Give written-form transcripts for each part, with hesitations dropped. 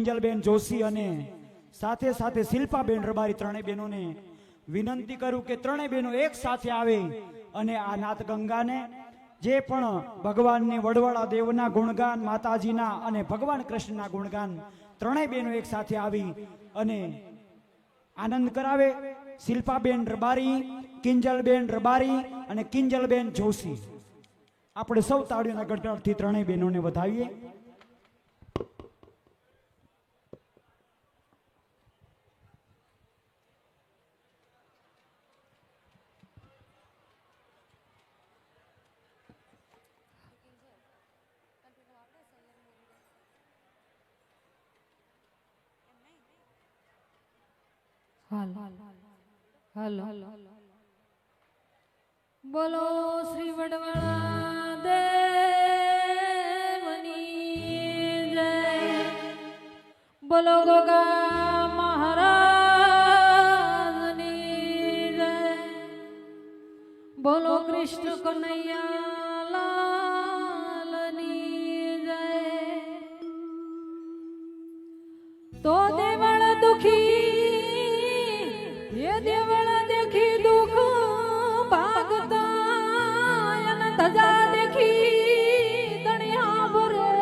કિંજલબેન જોશી અને સાથે સાથે શિલ્પાબેન રબારી ત્રણેય બહેનોને વિનંતી કરું કે ત્રણેય બહેનો એક સાથે આવે અને આ નાથ ગંગાને જે પણ ભગવાનની વડવાળા દેવના ગુણગાન, માતાજીના અને ભગવાન કૃષ્ણના ગુણગાન ત્રણેય બહેનો એક સાથે આવી અને આનંદ કરાવે. શિલ્પાબેન રબારી, કિંજલબેન રબારી અને કિંજલબેન જોશી, આપણે સૌ તાળીઓના ગડગડાટથી ત્રણેય બહેનોને વધાવીએ. હાલો બોલો શ્રી વડવાળા દેવની જય, બોલો ગોગા મહારાજની જય, બોલો કૃષ્ણ કનૈયા લાલની જય. તો દેવળ દુખી દેવળા દેખી દુઃખ ભાગતા અને ધજા દેખી દણિયા ભરે.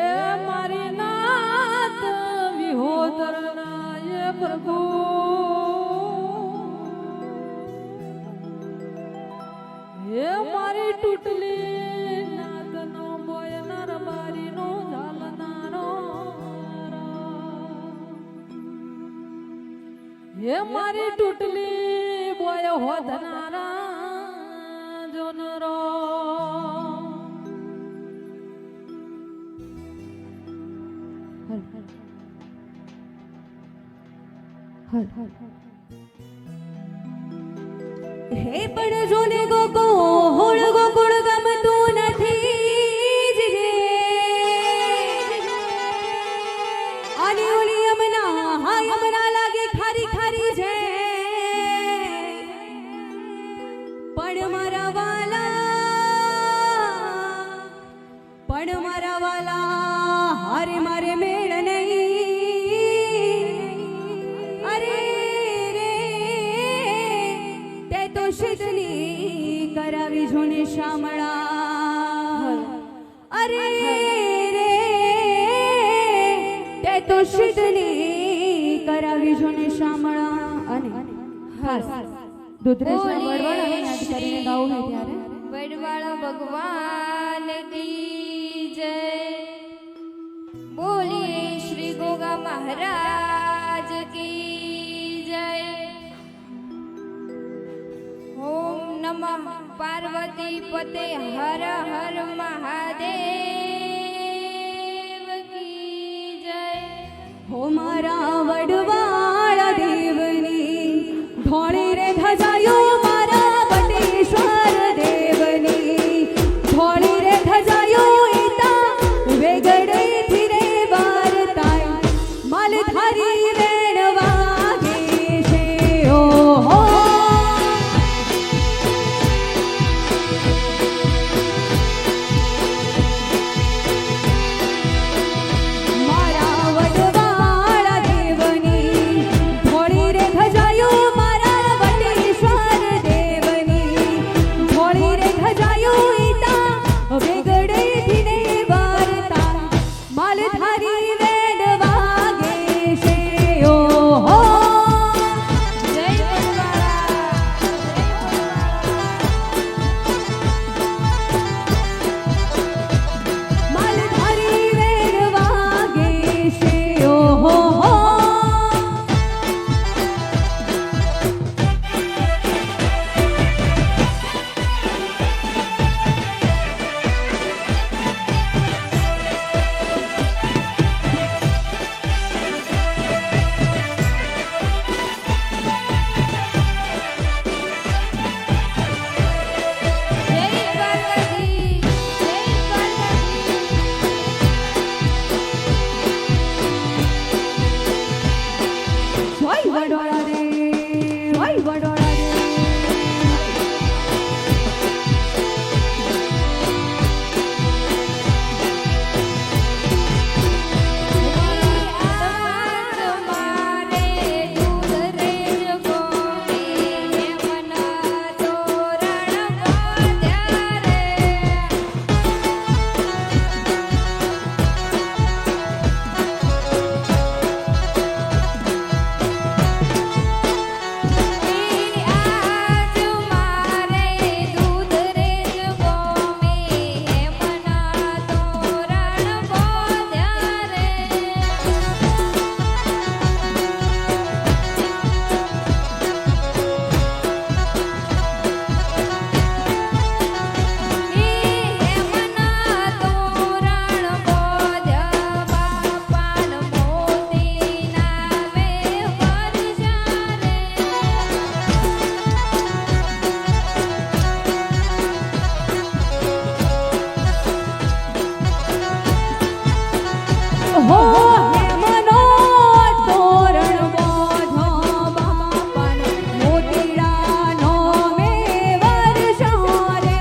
એ મારી નાથ વિહોતરના એ પ્રભુ, એ મારી તૂટલી નાથનો બોયનાર બારીનો ઝાલનારો, એ મારી તૂટલી બોય હોધનારા જોનરો. હે પણ જોને ગોકુળ ગોકુળ ગમતું નથી જ રે, અને ઓલી યમના હા યમના લાગે ખારી ખારી છે. પણ મારા વાલા હારે મારે મેળ નહીં. અરે રે તે તો શીતલી કરાવી જોને શામળા. અરે રે તે તો શીતલી કરાવી જોને શામળા. અને ખાસ દુધરેશના વડવાળાને યાદ કરીને ગાવું હોય ત્યારે વડવાળા ભગવાન કી જય, બોલીએ શ્રી ગોગા મહારાજ કી જય. ઓમ નમઃ પાર્વતી પતે હર હર મહાદેવ કી જય. હો મારા વડવાળા દેવની ધોળી રે ધજાયો, મારા બટેશ્વર દેવની ધોળી રે ધજાયો. એતા વેગડેથી રે વારતાય માલધારી વેણ વાગે છે. ઓહો મારા વડવાળા હો હેમનો તોરણ બોધો બાપાનો મોતીડાનો મે વર્ષારે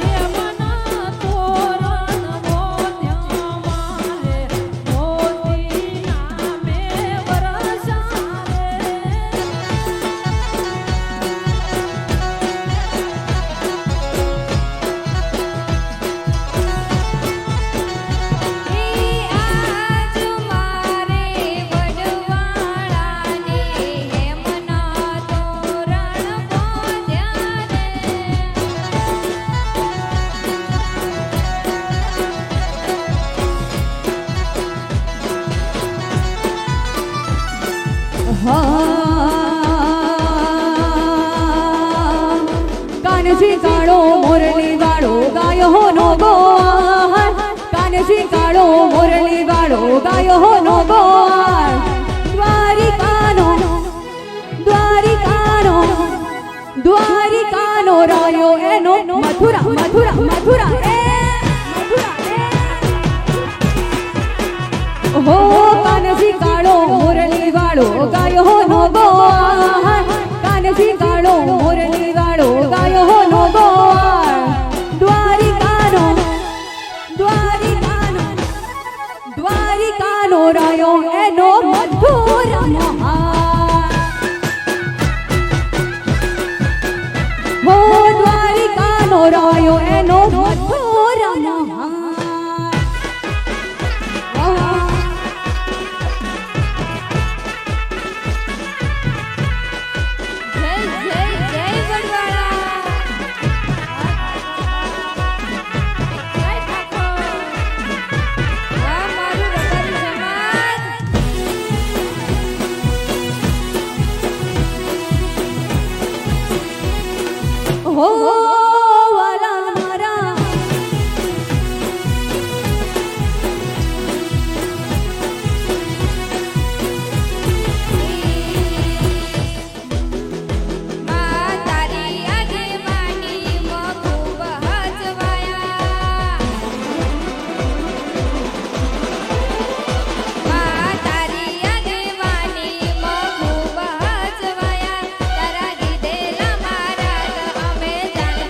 હેમના તોરણ મોત્યા મારે મોતીના મે વરસારે આજ મારે વડવાળાને હેમના તોરણ બોધ્યા રે કાનજી કાળો મોરલી વાળો ગાયો નો ગોળ કાનજી કાળો મોરલી વાળો ગાયો નો ગોળ દ્વારિકાનો દ્વારિકાનો દ્વારિકાનો રાયો એનો મથુરા મથુરા મથુરા એ હો કાનજી કાળો મોરલી વાળો ગાયો નો ગોળ કાનજી કાળો મોરલી વાળો ગાયો નો ગોળ દ્વારિકાનો દ્વારિકાનો દ્વારિકાનો રાયો એનો મથુરા મહાન હો દ્વારિકાનો રાયો એનો મથુરા મહાન જય જય જય વડવાળા જય ઠાકોર આ મારું રબારી સમાજ હો વાલા મારા મા તારી આગેવાની માં ખૂબ હચવાયા મા તારી આગેવાની માં ખૂબ હચવાયા તારા કીધેલા મહારાજ અમે જાણે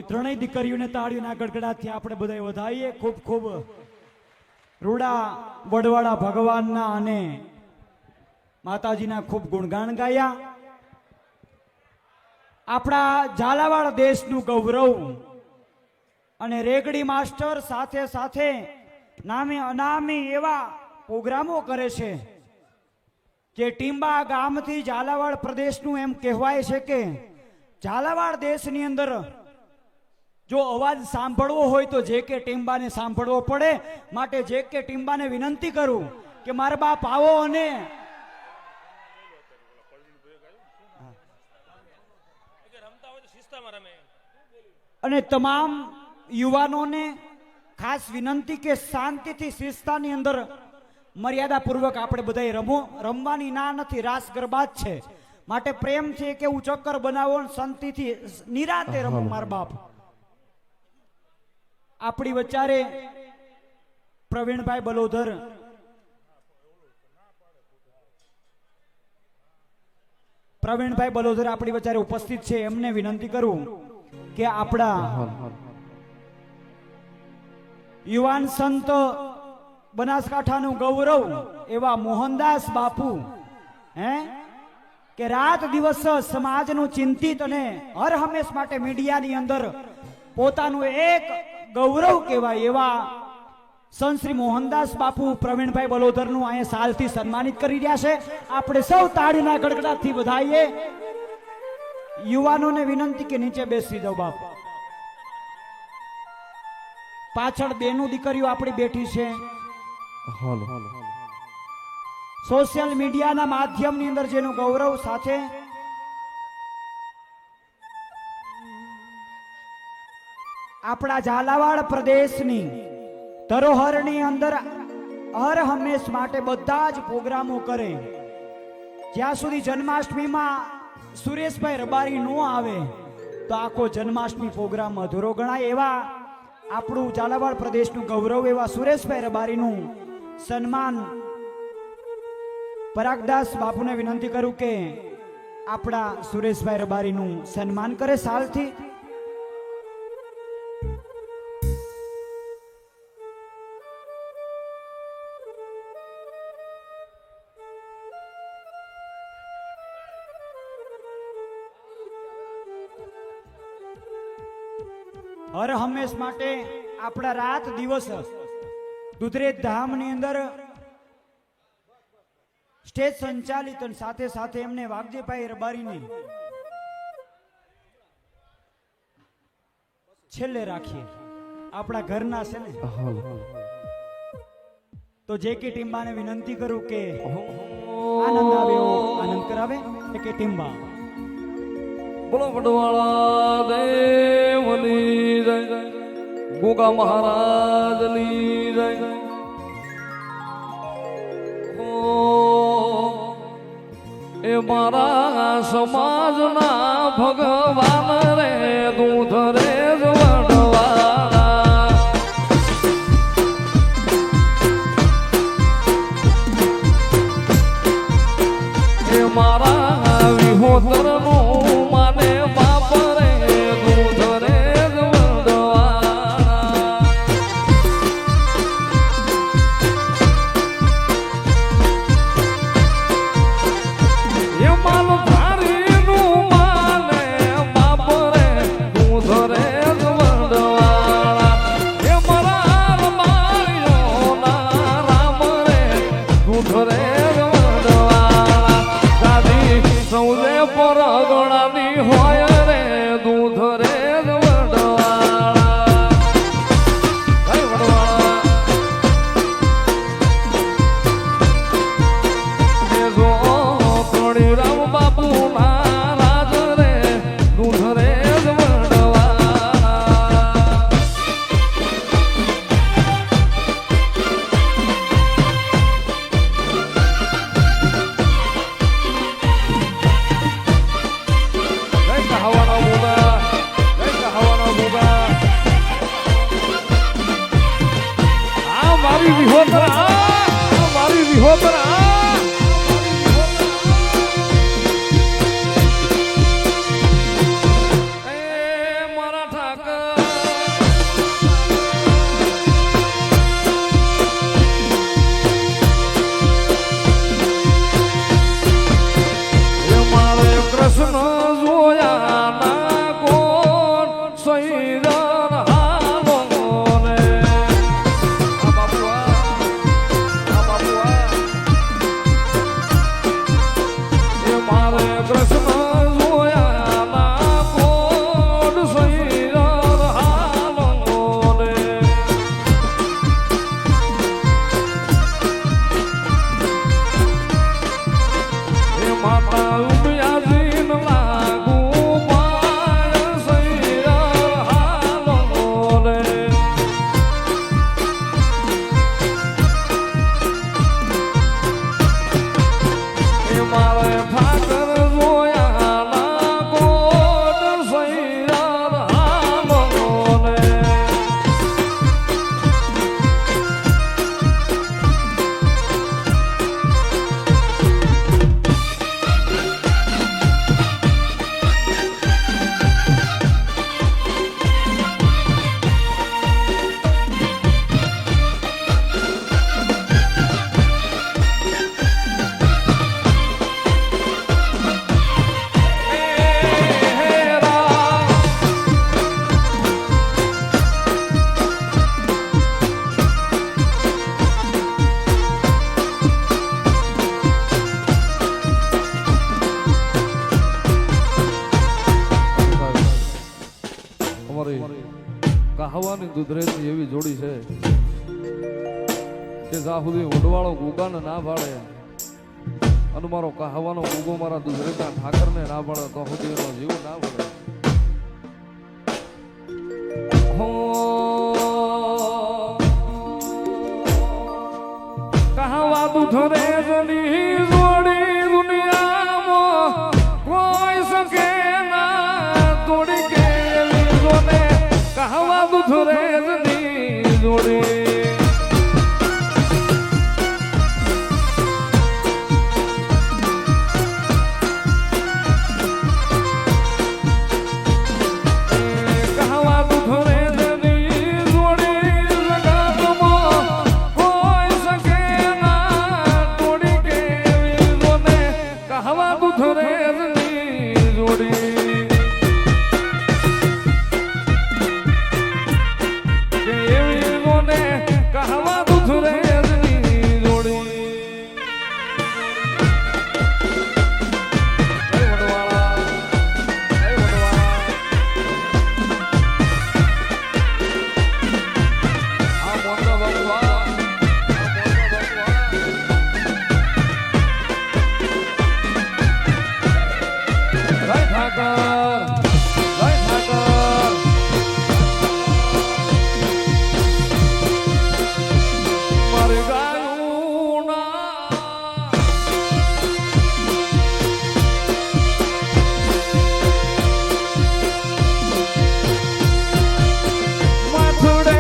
ત્રણેય દીકરીઓને તાળીઓના ગડગડાટથી આપણે બધાય વધાવીએ. ખૂબ ખૂબ રૂડા વડવાળા ભગવાનના અને માતાજીના ખૂબ ગુણગાન ગાયા. આપણા ઝાલાવાડ દેશનું ગૌરવ અને રેગડી માસ્ટર સાથે સાથે નામે અનામી એવા પ્રોગ્રામો કરે છે જે ટીંબા ગામથી ઝાલાવાડ પ્રદેશનું એમ કહેવાય છે કે ઝાલાવાડ દેશની અંદર જો અવાજ સાંભળવો હોય તો જે કે ટીંબાને સાંભળવો પડે. માટે જે કે ટીંબાને વિનંતી કરું કે મારા બાપ આવો અને તમામ યુવાનોને ખાસ વિનંતી કે શાંતિથી શિસ્તાની અંદર મર્યાદાપૂર્વક આપણે બધાય રમવાની ના નથી. રાસ ગરબા જ છે માટે પ્રેમથી કે એવું ચક્કર બનાવો શાંતિથી નિરાતે રમો. મારા બાપ આપણી વચારે પ્રવીણભાઈ બલોદર આપણી વચારે ઉપસ્થિત છે. એમને વિનંતી કરું કે આપણા યુવાન સંત બનાસકાંઠાનું ગૌરવ એવા મોહનદાસ બાપુ કે રાત દિવસ સમાજનું ચિંતિત અને હર હંમેશ માટે મીડિયાની અંદર પોતાનું એક ગૌરવ કહેવાય એવા સંત શ્રી મોહનદાસ બાપુ પ્રવીણભાઈ બલોદરનું અહીંયા સાલથી સન્માનિત કરી રહ્યા છે. આપણે સૌ તાળીના ગડગડાટથી વધાવીએ. યુવાનોને વિનંતી કે નીચે બેસી જાઓ બાપ. પાછળ બેનું દીકરીઓ આપણી બેઠી છે. સોશિયલ મીડિયાના માધ્યમની અંદર જેનું ગૌરવ સાથે આપણા ઝાલાવાડ પ્રદેશની ધરોહરની અંદર હર હંમેશ માટે બધા જ પ્રોગ્રામો કરે. જ્યાં સુધી જન્માષ્ટમીમાં સુરેશભાઈ રબારી ન આવે તો આખો જન્માષ્ટમી પ્રોગ્રામ અધૂરો ગણાય. એવા આપણું ઝાલાવાડ પ્રદેશનું ગૌરવ એવા સુરેશભાઈ રબારીનું સન્માન પરાગદાસ બાપુને વિનંતી કરું કે આપણા સુરેશભાઈ રબારીનું સન્માન કરે સાલથી. હર હંમેશ માટે આપણા રાત દિવસ દુધરેજ ધામની અંદર સ્ટેજ સંચાલિત અને સાથે સાથે એમને વાઘજીભાઈ રબારીની છેલ્લે રાખીએ. આપણા ઘરના છે ને તો જે કે ટીમ્બાને વિનંતી કરું કે આનંદ આવે એવો આનંદ કરાવે. કે ટીમ્બા બોલો વડવાળા દેવની જય, ગોગા મહારાજની જય. એ મારા સમાજના ભગવાન રે દૂધ રે વડવાળા. એ મારા વિહોતરનું માને બાપ રે દૂધ રે વડવાળા. એ માલ ધારીનું માને બાપ રે દૂધ રે વડવાળા. એ મારા માળીઓના રામ રે દૂધ રે વડવાળા. ગાદી સૌને પરગણાની હોય રે દૂધ રે વડવાળા. હે વડવાળા એ જો થોડીરામ બાપુ ના રાજ રે દૂધ રે વડવાળા. કૃષ્ણ જોયા ના કોણ સૈરન હાલો ને આ બાપુ એ મારે કૃષ્ણ જોયા ના કોણ સૈરન હાલો ને એ માતા ઉમિયા જીન લાગુ પાય સૈયર હાલો રે એ મારે ઠાકર જોયા ના કોટ સૈયર હાલો રે અમારી કહાવાની દુધરેજની એવી જોડી છે કે જ્યાં સુધી વડવાળો ગુગાને ના પાડે અને મારો કહાવાનો ગુગો મારા દુધરેજના ઠાકરને ના પાડે તો સુધી એનો જીવ ના પડે. હો કહાવા દુધરેજની જોડી દુનિયામાં કોઈ શકે ના તોડી કે લીધોને કહાવા દુધરેજની જોડી કહાવા દુધરેજની જોડી જગતમાં કોઈ શકે ના તોડી કે લીધોને કહાવા દુધરેજની જોડી કે એવી લોને કહાવા દુધરેજની જોડી. જય વડવાળા, જય વડવાળા. આ મોટા ભગવા, આ મોટા ભગવા. જય ઠાકર, જય ઠાકર. મારી ગાયુના માથડે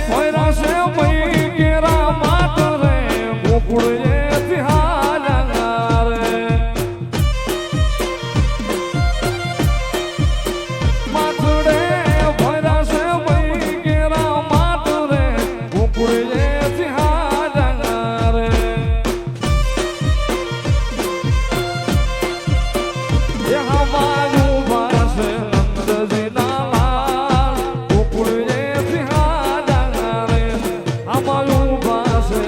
ભૈરા છે મઈ કેરા માત રે ગોકુળે તિહારા રે માથડે ભૈરા છે મઈ કેરા માત રે ગોકુળે તિહારા રે એ હમારું પાસે નંદજીના લાલ ગોકુળે તિહારા રે હમારું પાસે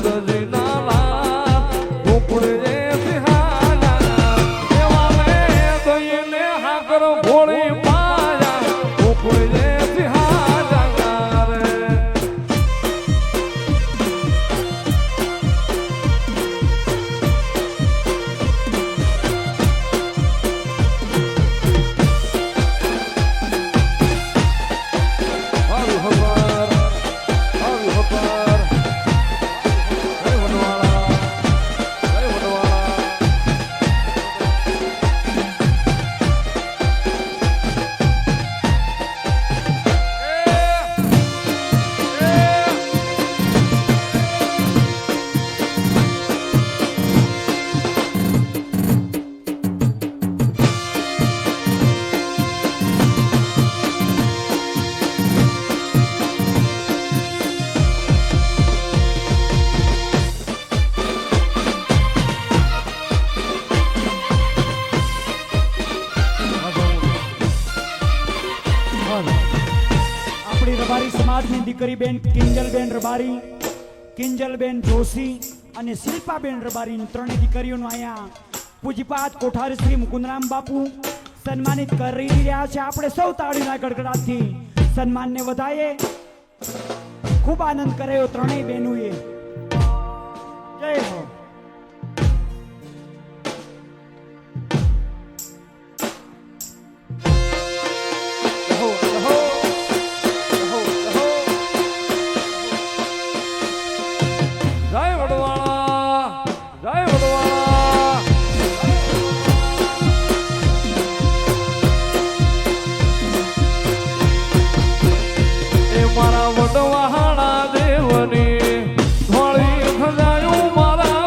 નંદજીના લાલ ગોકુળે તિહારા એવા મેં દઈને હાકર ભોળી પાયા ગોકુળે તિહારા રે. સમાજની દીકરી બેન કિંજલબેન રબારી, કિંજલબેન જોશી અને શિલ્પાબેન રબારીની ત્રણેય દીકરીઓનું અહીંયા પૂજપાત કોઠારી શ્રી મુકુંદરામ બાપુ સન્માનિત કરી રહ્યા છે. આપણે સૌ તાળીના ગડગડાટથી સન્માનને વધાવીએ. ખૂબ આનંદ કર્યો ત્રણેય બહેનોએ. જય હો. જય વડવાળા, જય વડવાળા. એ મારા વડવાળા દેવની ધોળી ખજાયું મારા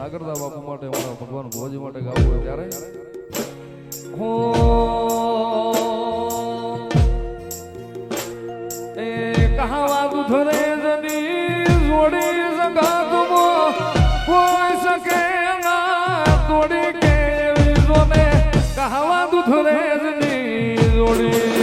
નાગરદા બાપુ માટે અમારા ભગવાન ભોજ માટે ગાવું હોય ત્યારે હો એ કહાવા દુધરે જની જોડી સંગાતમો કોઈ શકે ના તોડી કે જોને કહાવા દુધરે જની જોડી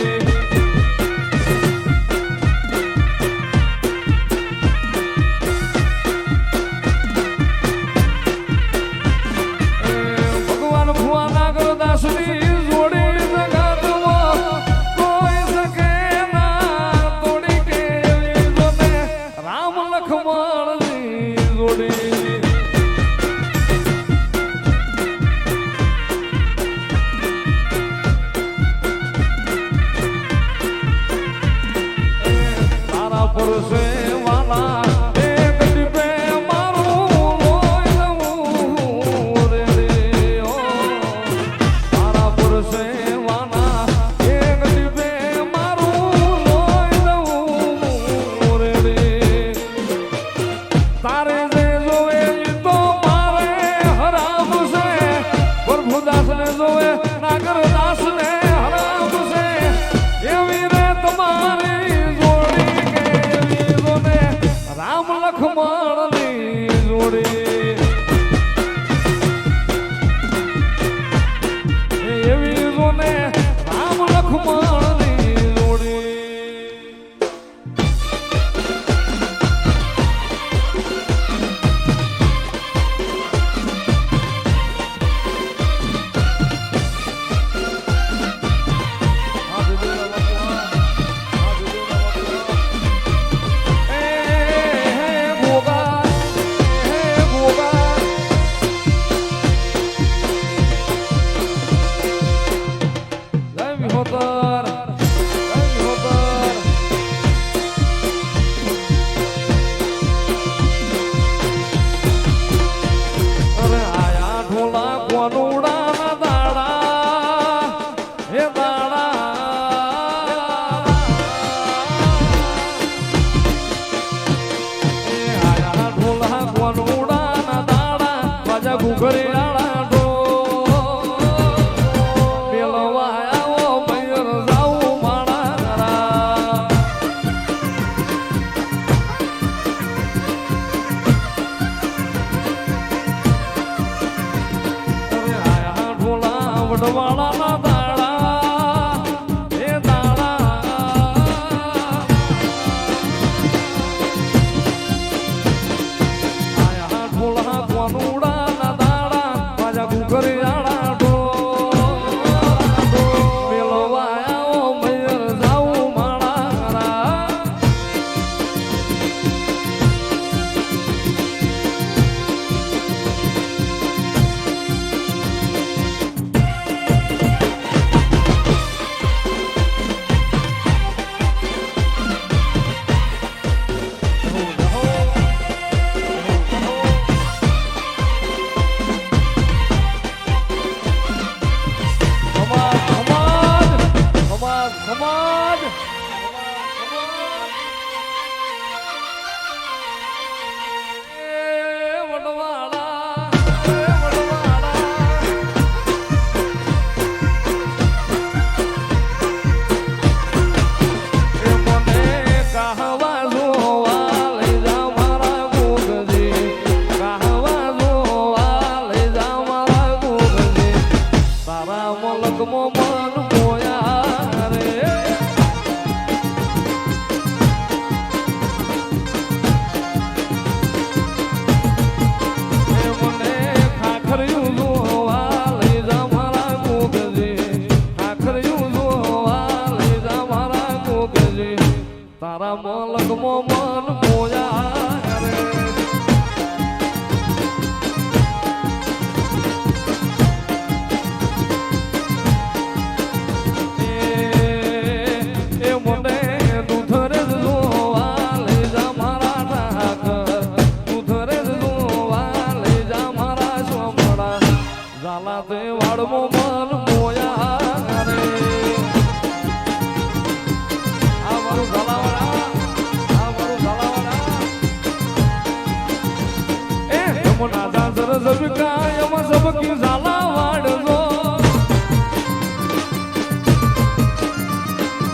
જાજર ઝબકાયમાં ઝબકી ઝાલા વાળજો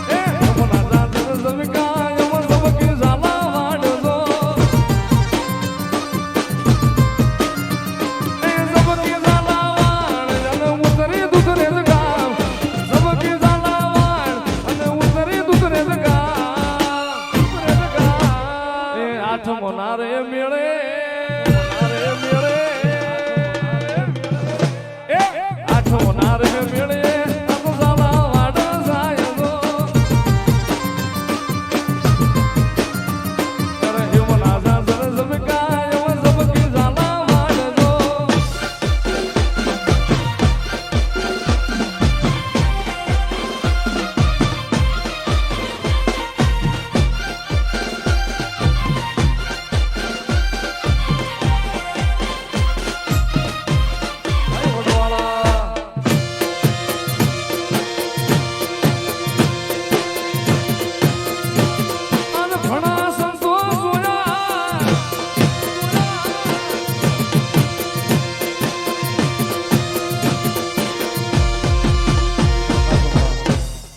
એ યમુના જાજર ઝબકાયમાં ઝબકી ઝાલા વાળજો એ ઝબકી ઝાલા વાળ અને ઉતરી દુધરે ગામ ઝબકી ઝાલા વાળ અને ઉતરી દુધરે ગામ એ આઠમો નારે મેળે નારે મેળે ઝાલા વાડ સાયલો અરે યમુના જાજર ઝબકાયમાં ઝબકી ઝાલા વાળજો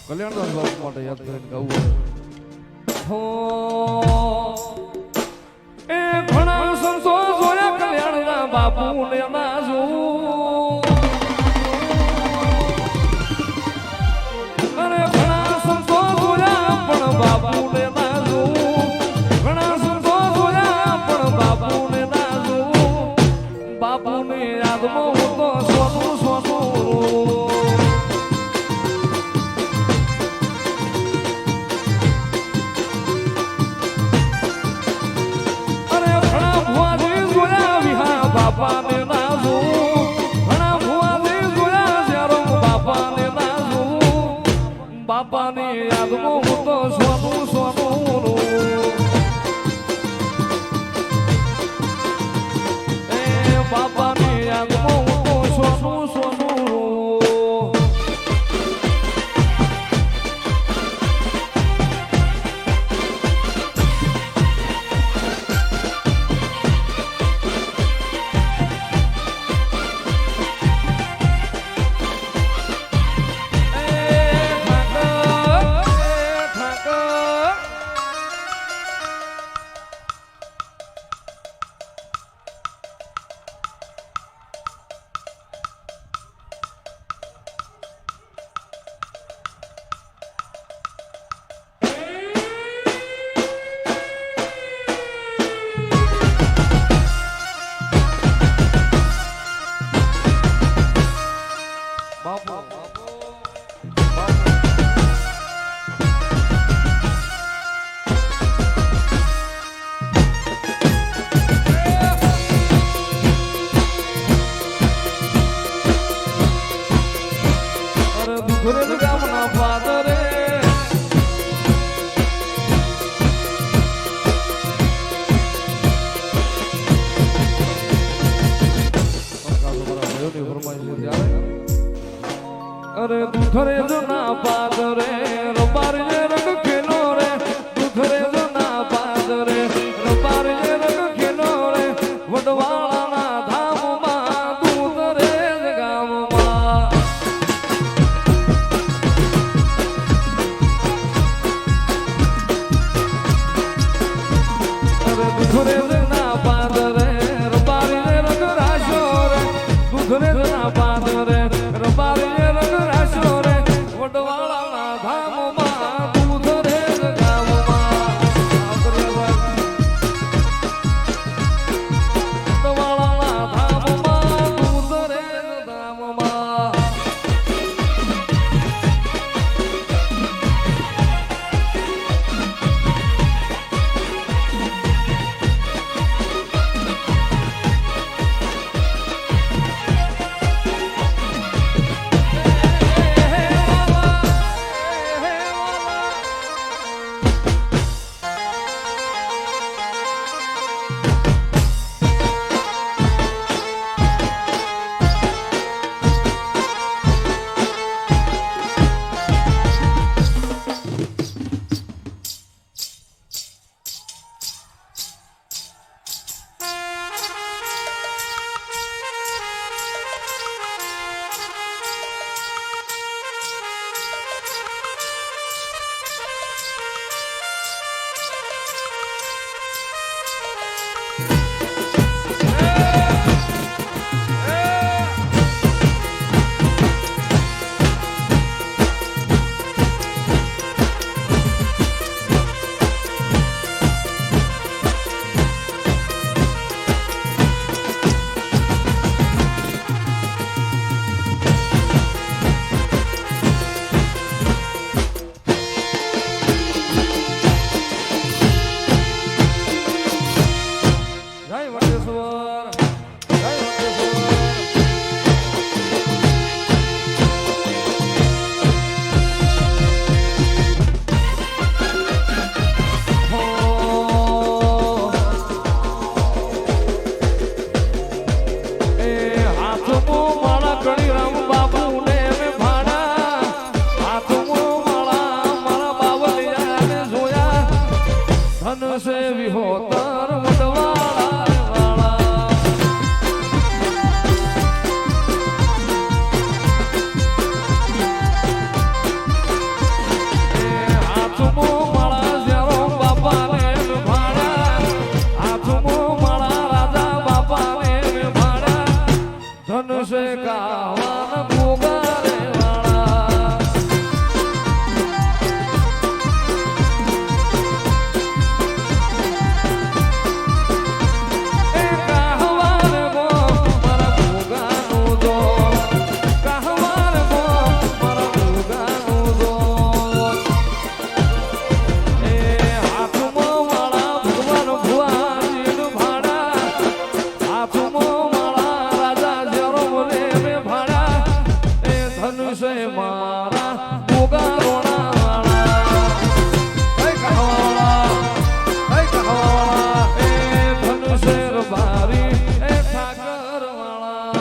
કલ્યાણદાસ બાપુ માટે યાદ કરીને ગાવું હો એ ઘણા સંતો જોયા કલ્યાણના બાપુ ને નાજુ અરે ઘણા સંતો જોયા પણ બાપુ ને નાજુ ઘણા સંતો જોયા પણ બાપુ ને નાજુ બાપુ ને યાદમાં હું તો સોનું સોનું બાપાને નાજુ ઘણા ભુવાને જોયા જ્યારે બાપાને નાજુ બાપાની યાદમાં હું તો સોનું સોનું એ બાપાની યાદમાં હું તો સોનું સોનું દુધરે ગામના પાદરે અરે દુધરે જના પાદરે રબારીએ રંગ ખેલો રે દુધરે જના પાદરે રબારીએ રંગ ખેલો રે વડવાળાના ધામમાં દુધરે ગામમાં દુધરે જના પાદરે રબારીએ રંગ રાશો રે દુધરે જના પાદરે રબારીએ રંગ રાશો રે વડવાળાના ધામમાં દુધરે ગામમાં વટેશ્વર જય વટેશ્વર વિહોતર વડવાળા હાથમો માળા જ્યારો બાપાને ભાડા હાથમો માળા રાજા બાપાને ભાડા ધનુષે ગાવાના ભોગારે વાળા મારા ભોગા રોણા વાળા કઈ કહાવાળા એ ધનુષેર બારી એ ઠાકર વાળા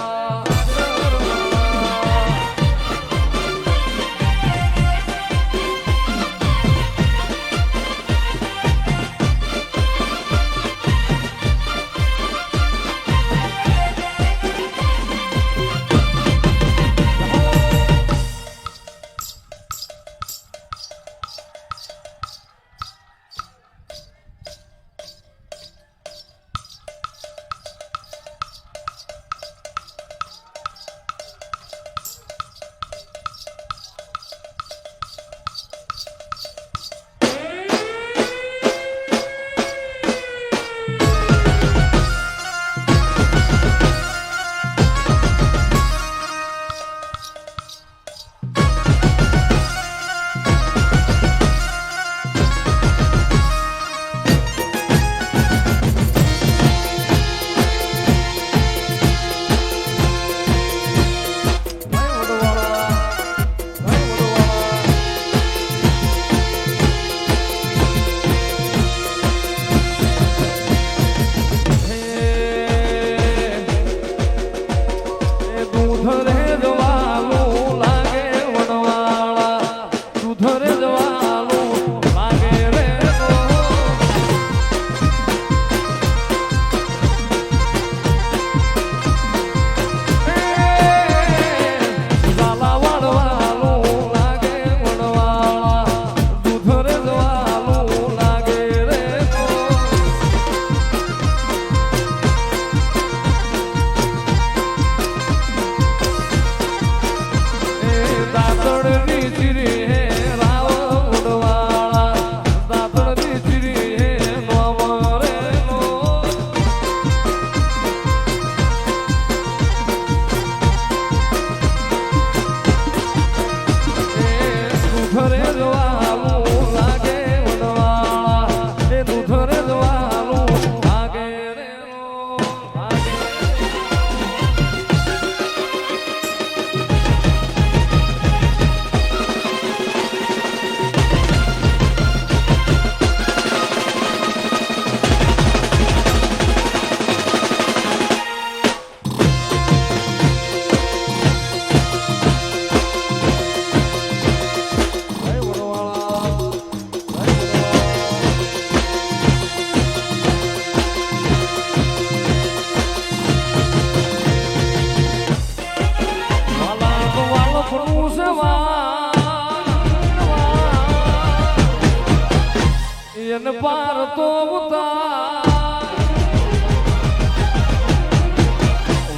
પાર તો ઉતાર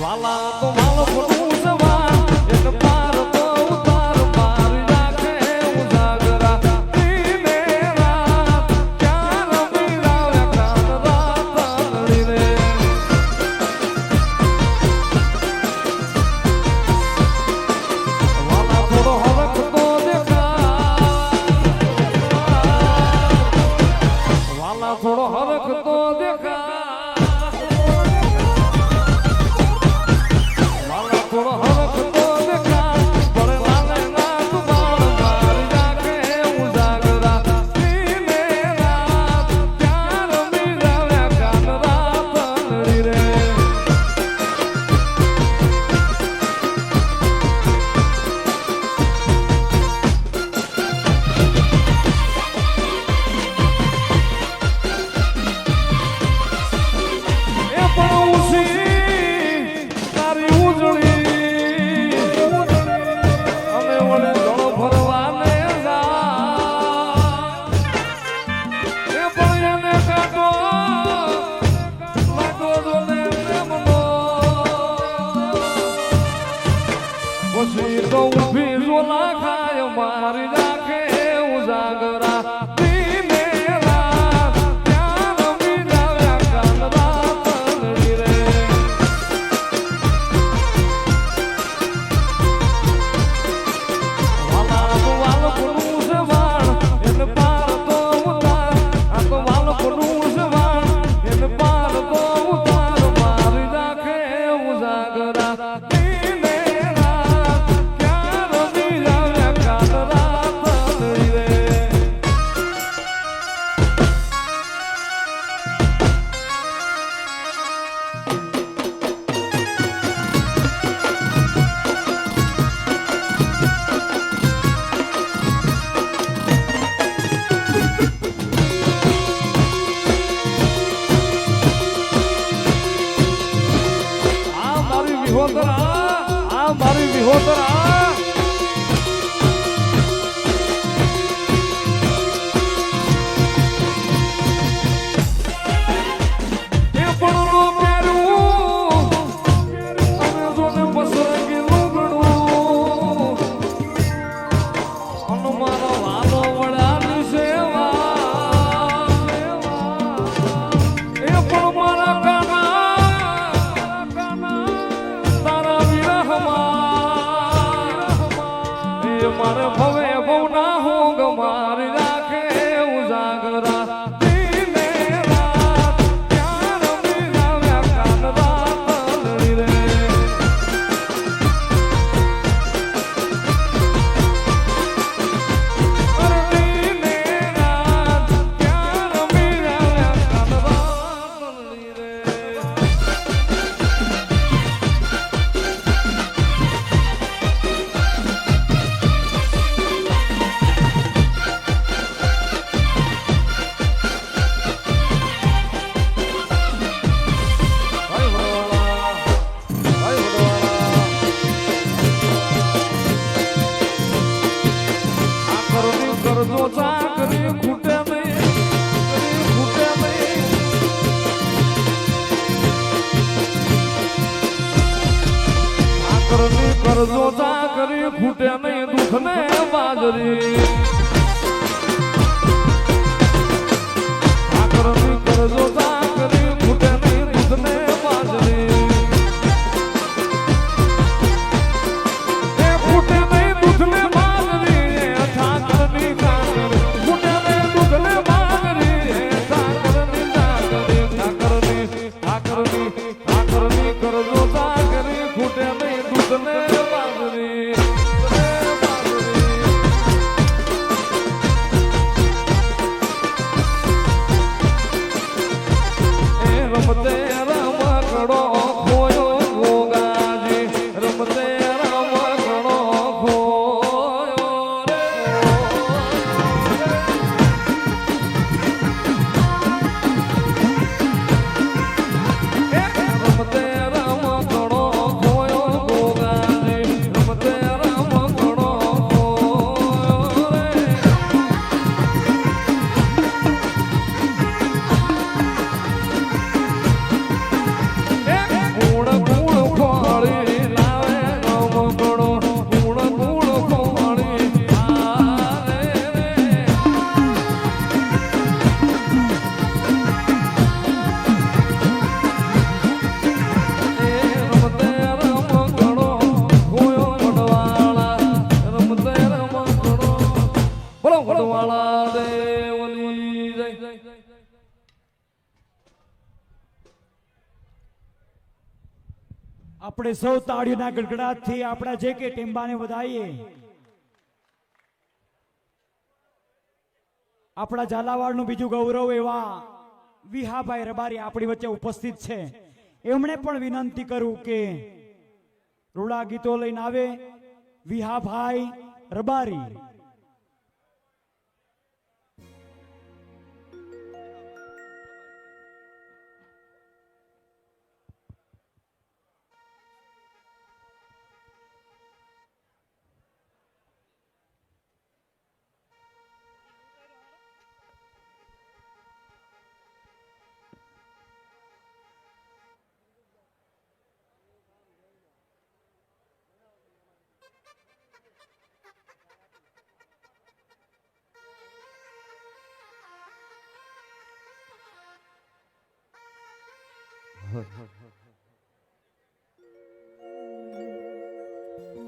વાલા તો વાલો ફૂલું સવાર એન પાર તો ઉતાર મારી રાખે ઉજાગરા દીને રાત ક્યાં રમી રાવે કાન રાત લડીને વાલા થોડો હરખ તો દેખા થોડો હરખ તો ઊભી ઝોલા ખાય મારી રાખે ઉજાગરા દિને રાત ત્યાં રમી જાવ્યા કાન રાત નડી રે વાલા વાલ કોનું સવાણ એને પાર તો ઉતાર આ તો વાલ કોનું સવાણ એને પાર તો ઉતાર મારી રાખે ઉજાગરા દિને રાત ક્યાં રમી જાવ્યા કાન રાત નડી રે આ મારી વિહોતરા એ પણ નો પહેરું અને જોને પસરંગી લુગડું અને મારા વાલો વડાની સેવા એ પણ મારા કાના તારા વિરહમાં એ મારે ભવે ભવના હોગ મારી રાખે ઉજાગરા દિને રાત ક્યાં રમી જાવ્યા કાન રાત નડી રે અરે દિને રાત ક્યાં રમી જાવ્યા કાન રાત નડી રે ભાઈ વડવાળા આ કરની કરજો ચાકરી ખૂટે નહીં ખૂટે નહીં આ કરની કરજો ચાકરી ખૂટે નહીં દુઃખ ને બાજરી આ કરની કરજો ચાકરી ખૂટે નહીં દુઃખ ને બાજરી એ ખૂટે નહીં દુઃખ ને બાજરી એ ઠાકરની કાકરી ખૂટે નહીં દુઃખ ને બાજરી એ ઠાકરની કાકરી ઠાકરની કરજો ચાકરી ખૂટે નહીં દુઃખ ને બાજરી એ રમતે રમકડો ખોયો ગોગાજી રમતે રમકડો ખોયો રે રમતે રમકડો ખોયો ગોગાજી રમતે રમકડો ખોયો રે ગુણ ગુણ ખોળી લાવે રમકડો ગુણ ગુણ ખોળી લાવે રે એ રમતે રમકડો ખોયો વડવાળા રમતે રમકડો બોલો વડવાળા દેવની જય આપણે સૌ તાળીઓના ગડગડાટથી આપણા જે કે ટેમ્બાને વધાવીએ. આપણા ઝાલાવાડનું બીજું ગૌરવ એવા વિહાભાઈ રબારી આપણી વચ્ચે ઉપસ્થિત છે. એમણે પણ વિનંતી કરું કે રૂડા ગીતો લઈને આવે. વિહાભાઈ રબારી.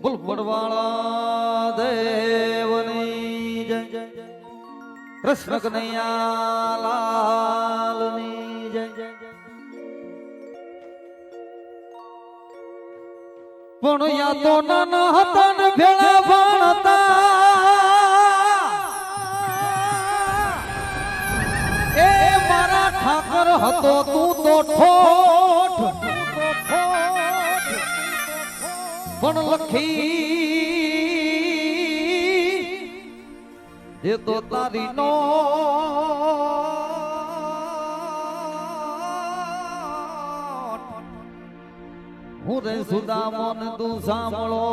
બોલ વડવાળા દેવની જય કૃષ્ણ કનૈયા લાલની જય પણ યા તો નાના હતા ને ભેળા ભણતા એ મારા ઠાકર હતો તું તો ઠોઠ પણ લખી એ તો તારી નો હું રે સુદામન તું સાંભળો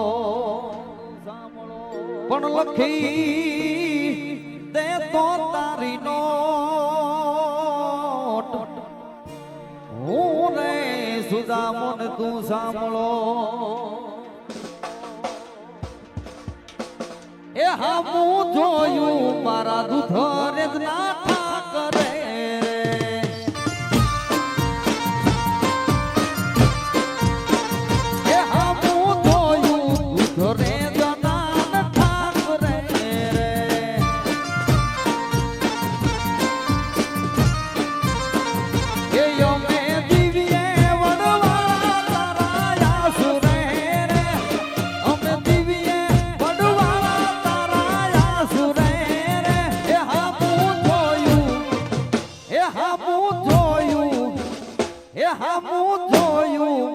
પણ લખી દે તો તારી નો હું રે સુદામન તું સાંભળો એ હામું જોયું મારા દુધરે ના ઠાકરે એ હામું જોયું દુધરે જનાન ઠાકરે એ યમે દિવ્ય વડવા તારા આસુરે રે અમે દિવ્ય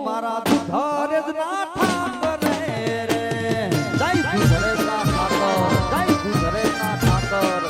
મારા દુધારે જ ના ઠાકરે રે જય દુધરે ના ઠાકર જય દુધરે ના ઠાકર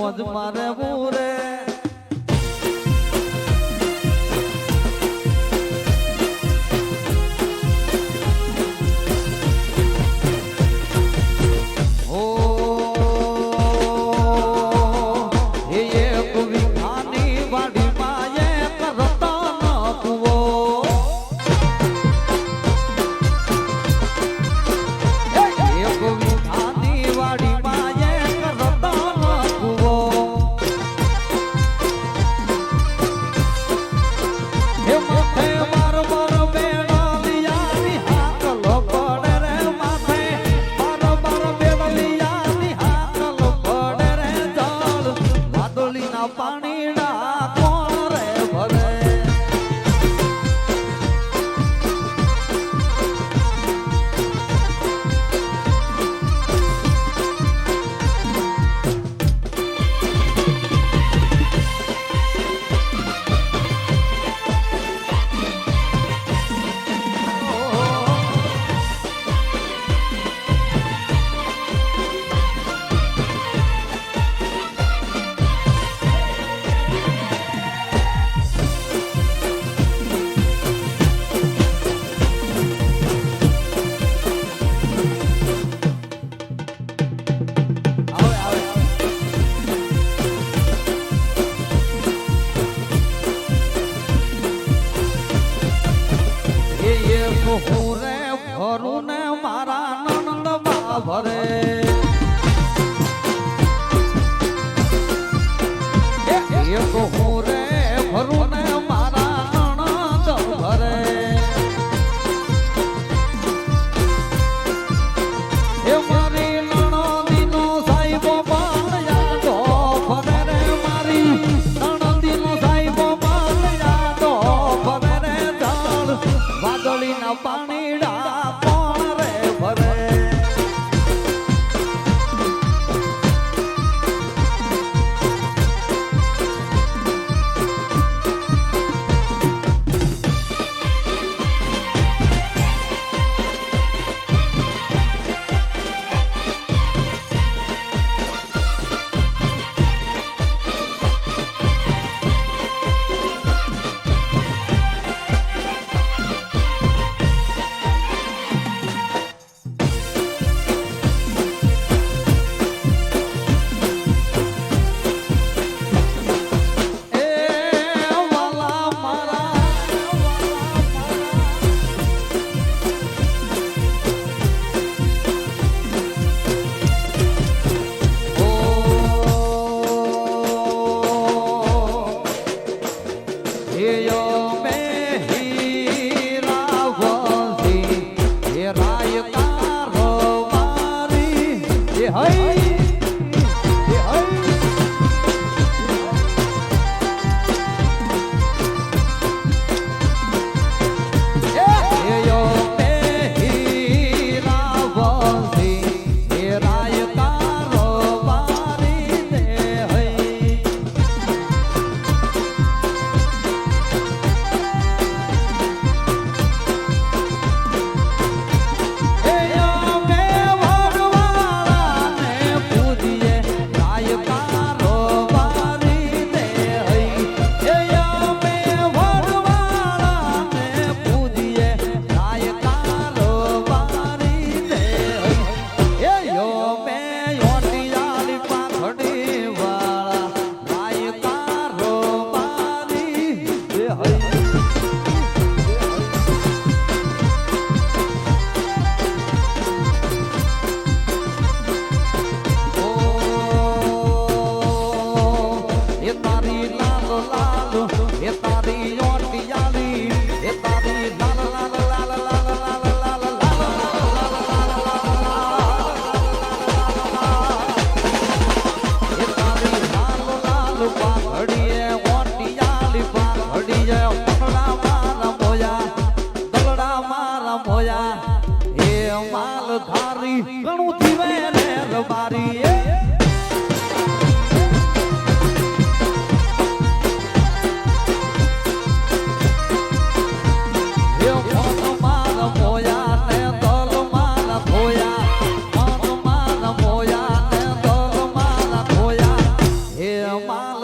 મોજ મારે પૂરે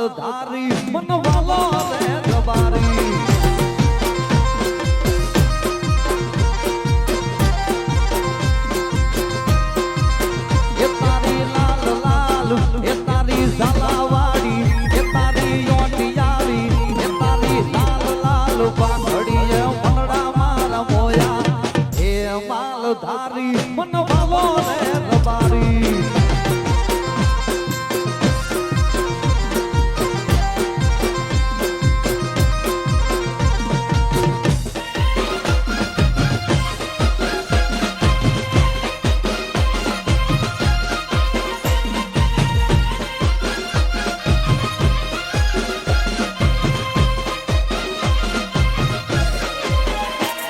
માલધારી મન વાલો રે રબારી એ તારી લાલ લાલ એ તારી ઝાલાવાડી એ તારી યોટિયાળી એ તારી લાલ લાલ પાઘડી એ મનડા મારા મોયા એ માલધારી મન વાલો રે રબારી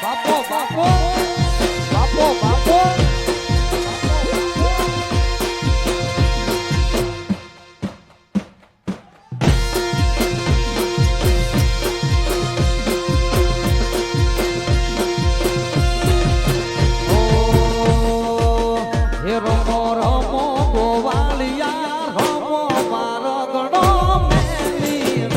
બાપો બાપો બાપો બાપો હે રમો રમો ગોવાલિયા રમો મારો ગણો મેલી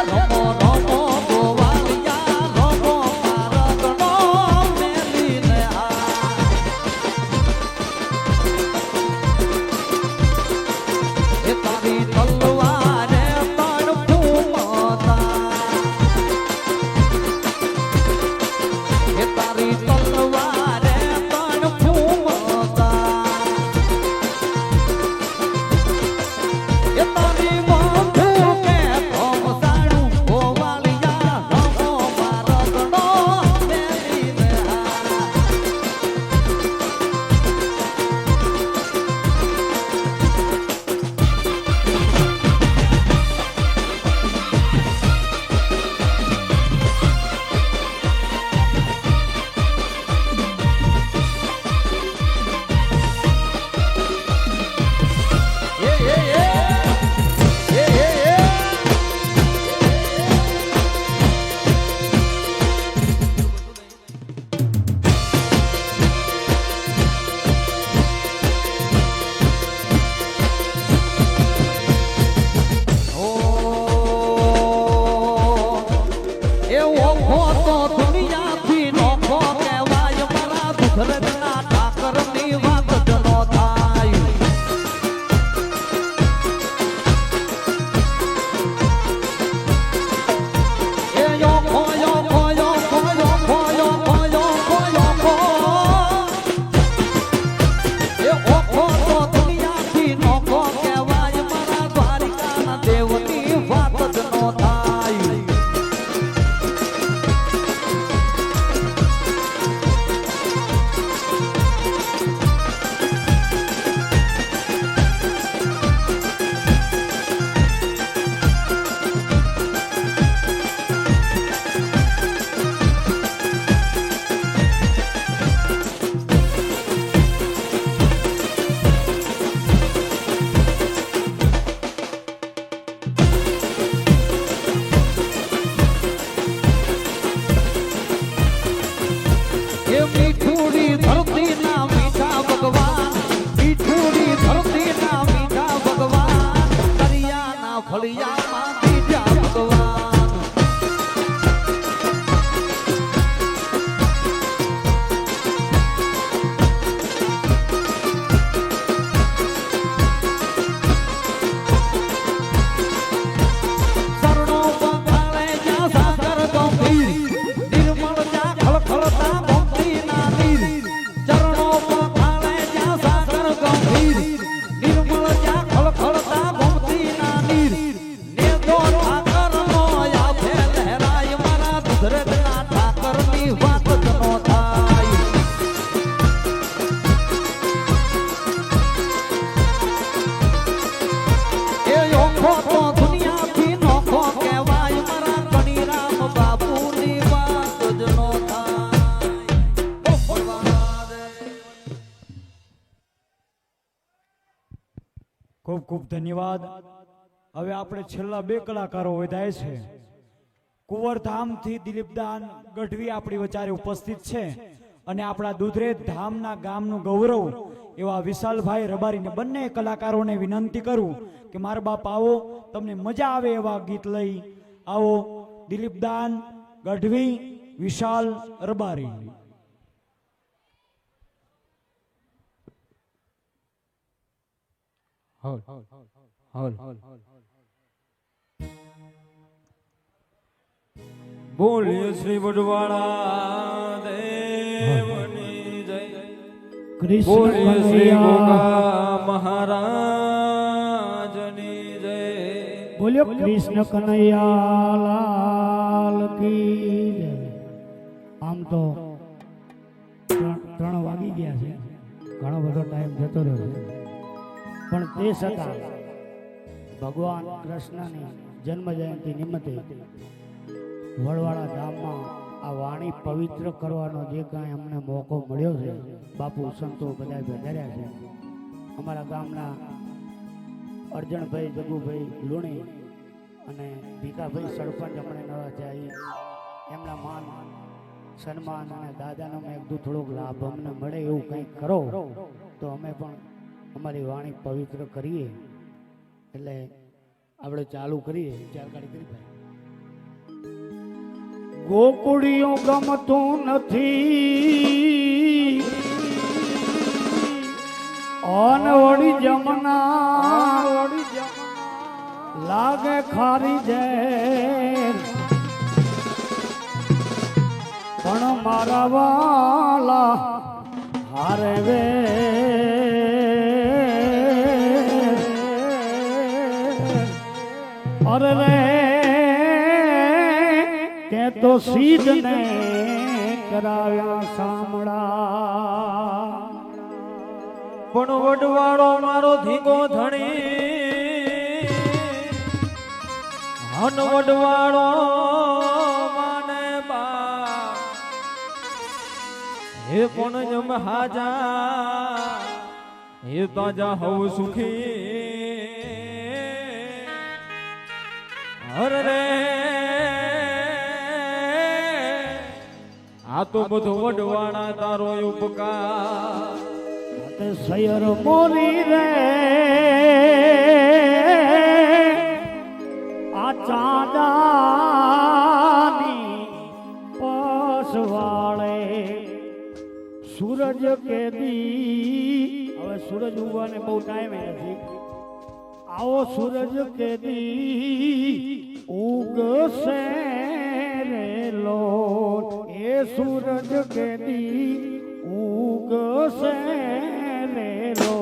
રમો રમો ગોવાલિયા રમો મારો ગણો મેલી એ તારી તલવારે તણ ફૂમતા એ તારી તલવારે તણ ફૂમતા એ તારી બંધુ કે ભમસાણું ગોવાલિયા રમો મારો ગણો મેલીને એવો ખોટો દુનિયાથી નોખો કહેવાય મારા દુધરજના ઠાકરની વાત જ નો થાય એ યો ખોયો ખોયો ખોયો ખોયો ખોયો ખોયો ખો એ ઓખો તો દુનિયાથી નોખો કહેવાય મારા દ્વારિકાના દેવની વાત જ નો થાય એ મીઠુડી ધરતીના મીઠા ભગવાન મીઠુડી ધરતીના મીઠા ભગવાન કરિયાના ફળિયામાં મીઠા ભગવાન શરણો પખાળે જ્યાં સાગર ગંભીર નિર્મળ જ્યાં ખળખળતા ભક્તિના નીર ચરણો પખાળે જ્યાં સાગર ગંભીર નિર્મળ જ્યાં ખળખળતા ભક્તિના નીર ને જો ઠાકરનો આભે લહેરાય મારા દુધરજના ઠાકરની વાત જ નો થાય એ ઓખો તો દુનિયાથી નોખો કહેવાય મારા કણીરામ બાપુની વાત જ નો થાય ખૂબ ખૂબ ધન્યવાદ. હવે આપણે છેલ્લા બે કલાકારો વધાય છે. કુંવરધામથી દિલીપદાન ગઢવી આપણી વચારે ઉપસ્થિત છે અને આપણા દુધરેજ ધામના ગામનું ગૌરવ એવા વિશાલભાઈ રબારીને બંને કલાકારોને વિનંતી કરું કે મારા બાપ આવો, તમને મજા આવે એવા ગીત લઈ આવો. દિલીપદાન ગઢવી, વિશાલ રબારી. બોલીએ શ્રી વડવાળા દેવની જય. બોલીએ શ્રી ગોગા મહારાજની જય. બોલ્યો કૃષ્ણ કનૈયા લાલ કી જય. આમ તો 3 વાગી ગયા છે, ઘણો બધો ટાઈમ જતો રહ્યો છે, પણ તે છતાં ભગવાન કૃષ્ણની જન્મ જયંતિ નિમિત્તે વડવાળા ધામમાં આ વાણી પવિત્ર કરવાનો જે કાંઈ અમને મોકો મળ્યો છે, બાપુ સંતો બધા બેઠા છે. અમારા ગામના અર્જણભાઈ, જગુભાઈ લુણી અને ભીખાભાઈ સરપંચ હમણાં નવા થયા, એમના માન સન્માન અને દાદાનો મેં કીધું થોડોક લાભ અમને મળે એવું કંઈક કરો તો અમે પણ અમારી વાણી પવિત્ર કરીએ. એટલે આપણે ચાલુ કરીએ, ચાલકારી કરી ભાઈ. ગોકુળિયો ગમતું નથી, અનવડી જમના લાગે ખારી ઝેર, પણ મારા વાલા હારે વે અરે રે તે તો સીધ ને કરાવ્યા સામળા. પણ વડવાળો મારો ધીંગો ધણી, હન વડવાળો માને બા હે પણ જમ હાજા હે તાજા હવ સુખી. હર રે આ તો બધો વડવાળા તારો ઉપકાર. સૈયર મોરી રે આ ચાંદાની પસવાળે સૂરજ કેદી, હવે સૂરજ ઉગવાને બહુ ટાઈમ નથી, આવો સૂરજ કેદી ઉગશે રે લો, એ સૂરજ કેદી ઉગશે રે લો.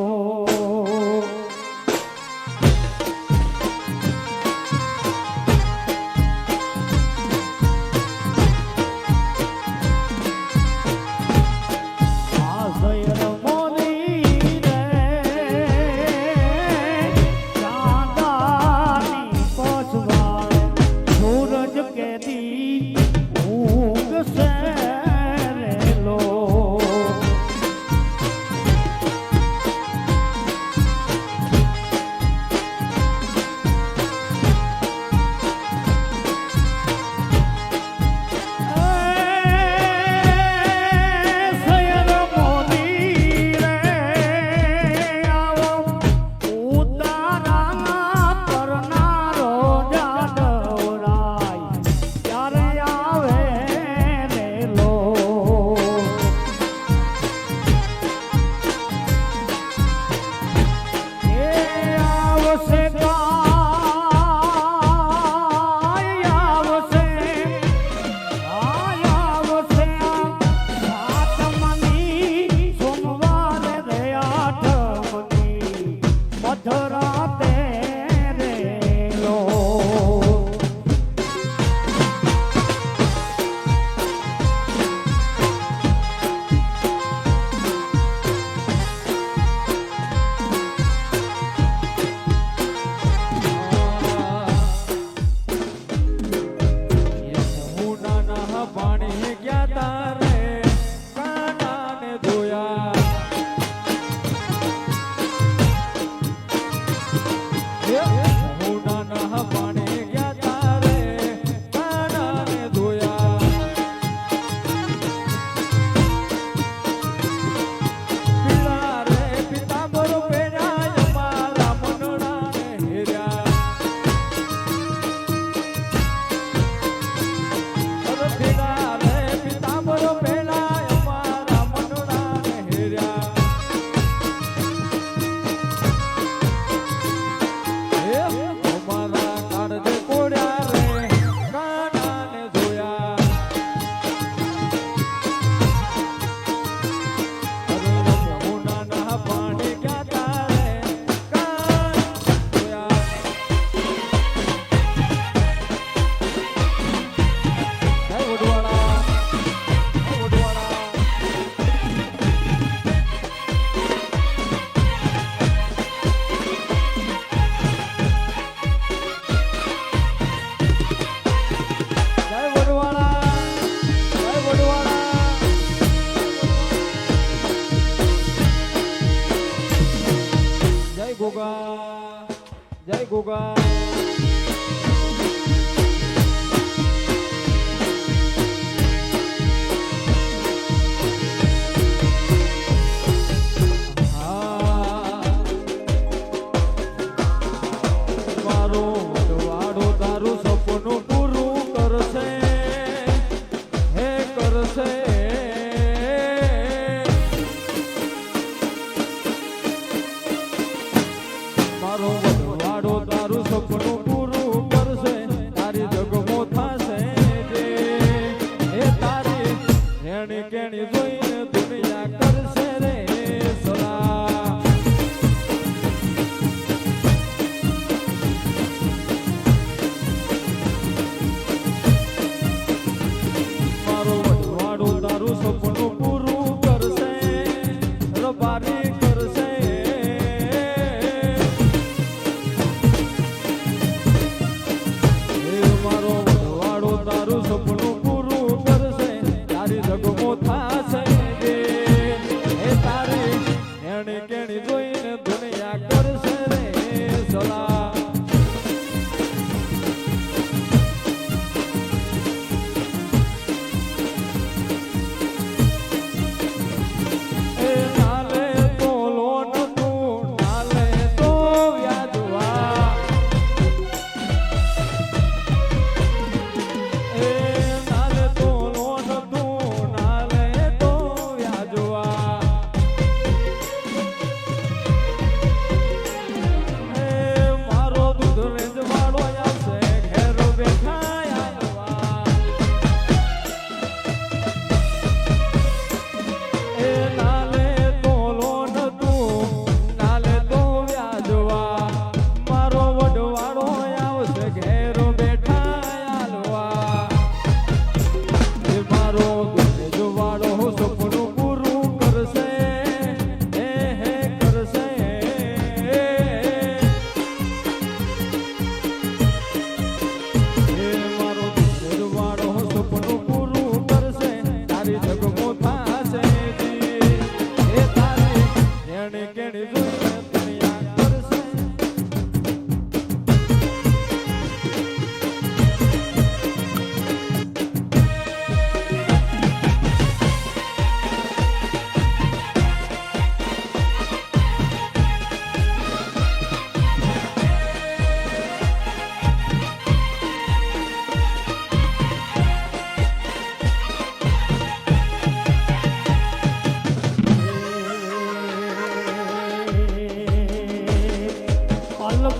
ગોગા જય ગોગા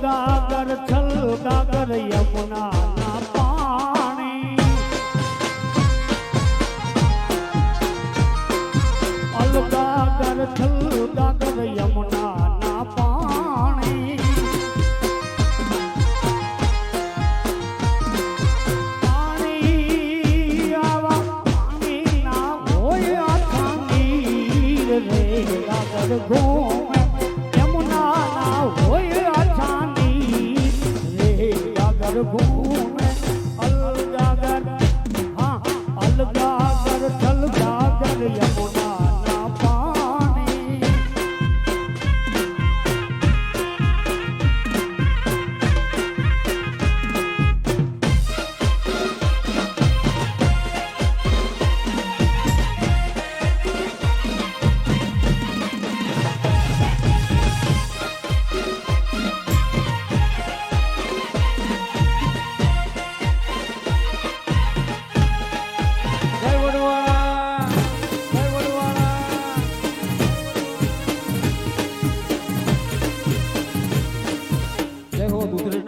ગાગર છલ ગાગર યમુના ના પાણી અલ ગાગર છલ ગાગર યમુના ના પાણી પાણી આવા પાણી ના હોય આછાની રે ગાગર ઘૂમે યમુના ના હોય ઘૂમે અલ ગાગર હા અલ ગાગર છલ ગાગર યમુના ના પાણી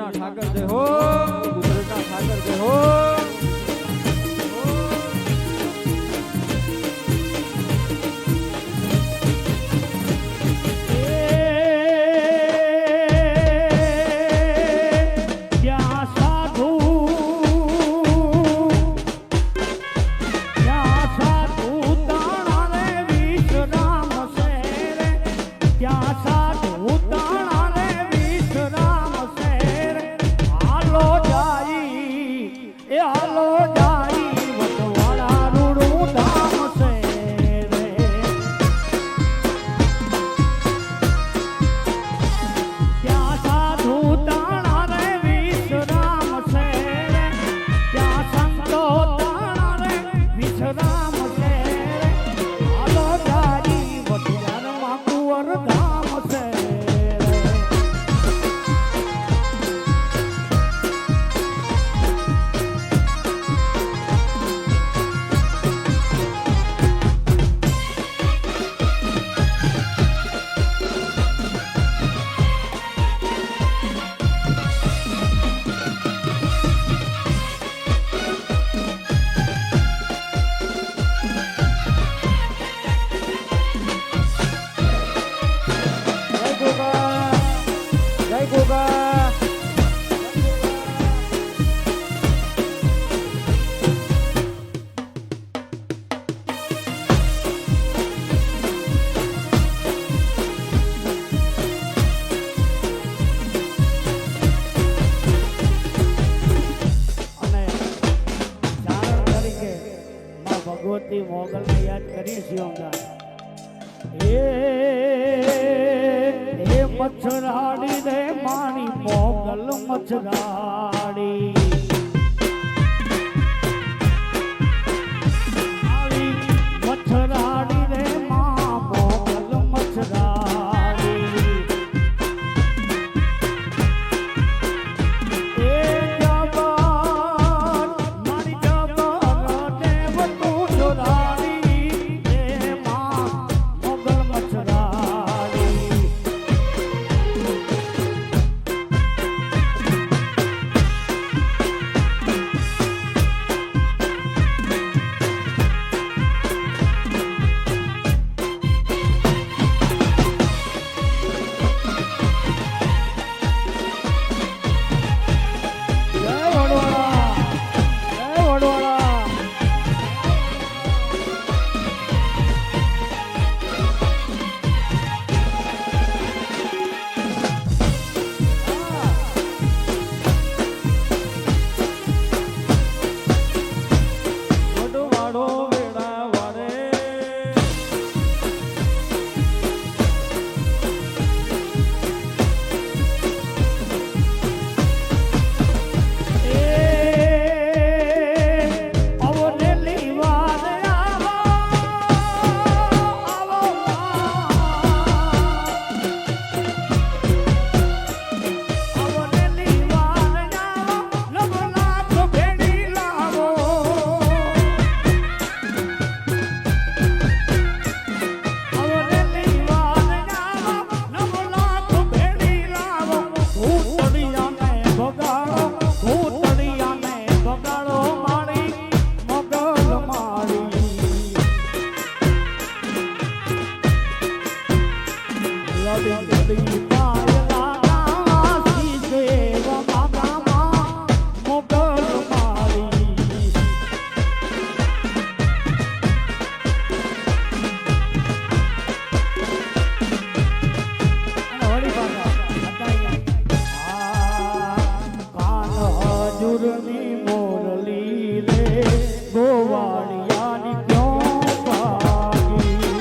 ઠાકર જય હો ગુજરાતના ઠાકર જય હો મચ્છરાડી રે મારી મોગલ મચ્છરાડી મારી મચ્છરાડી રે મા મોગલ મચ્છરાડી એ જબર મારી જબર દેવ તું જોરાડી રે મા મોગલ મચ્છરાડી જય વડવાળા જય વડવાળા વડવાળો વેડા વારે હજુરની મોરલી રે ગોવાળિયાની ક્યો ભાગી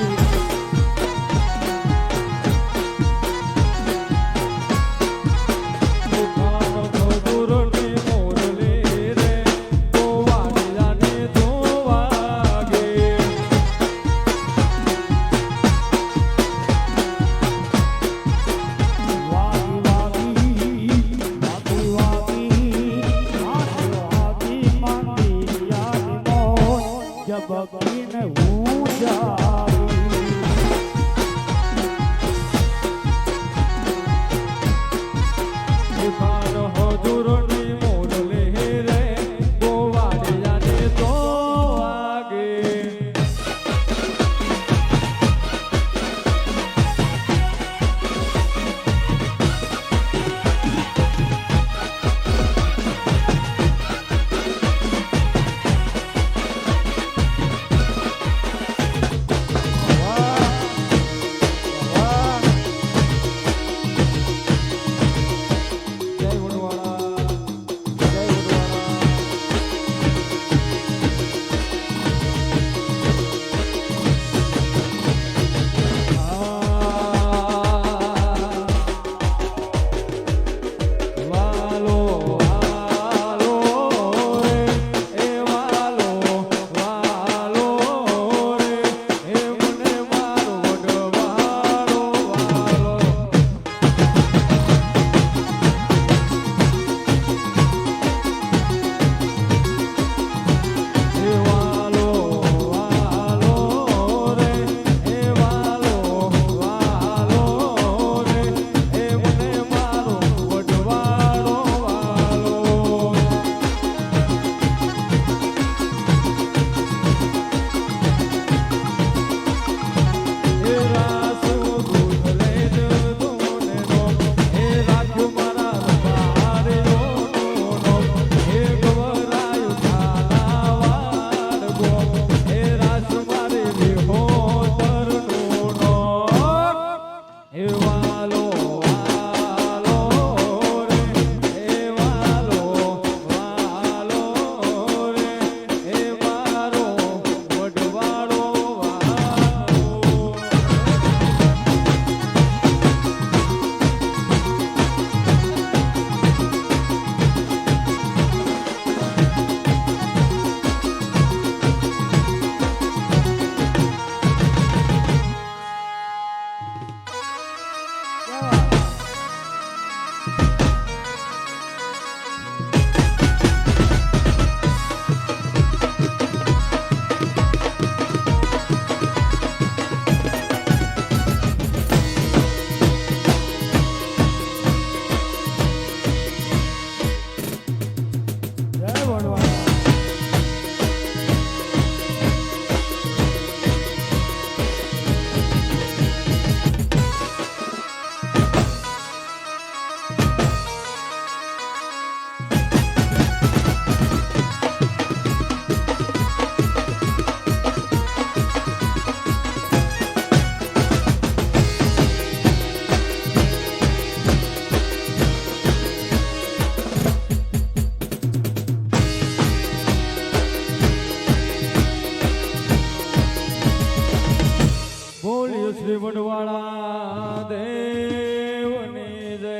વડવાળા દેવની જય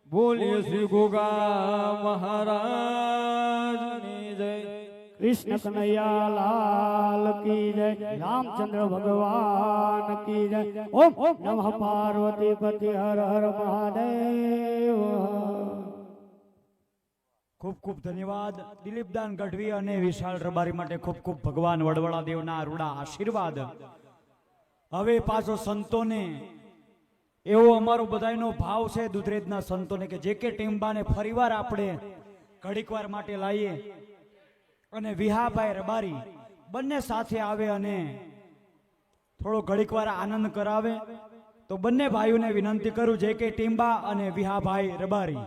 બોલીએ શ્રી ગોગા મહારાજની જય કૃષ્ણ કનૈયા લાલ કી જય રામચંદ્ર ભગવાન કી જય ઓમ નમઃ પાર્વતી પતિ હર હર મહાદેવ ખૂબ ખૂબ ધન્યવાદ દિલીપદાન ગઢવી અને વિશાલ રબારી માટે ખૂબ ખૂબ ભગવાન વડવડા દેવના રૂડા આશીર્વાદ. હવે પાછો સંતોને એવો અમારો બધાયનો ભાવ છે દુધરેજના સંતોને કે જે કે ટીમ્બાને ફરીવાર આપણે ઘડીકવાર માટે લાવીએ અને વિહાભાઈ રબારી બંને સાથે આવે અને થોડો ઘડીકવાર આનંદ કરાવે. તો બંને ભાઈઓને વિનંતી કરું જે કે ટીમ્બા અને વિહાભાઈ રબારી.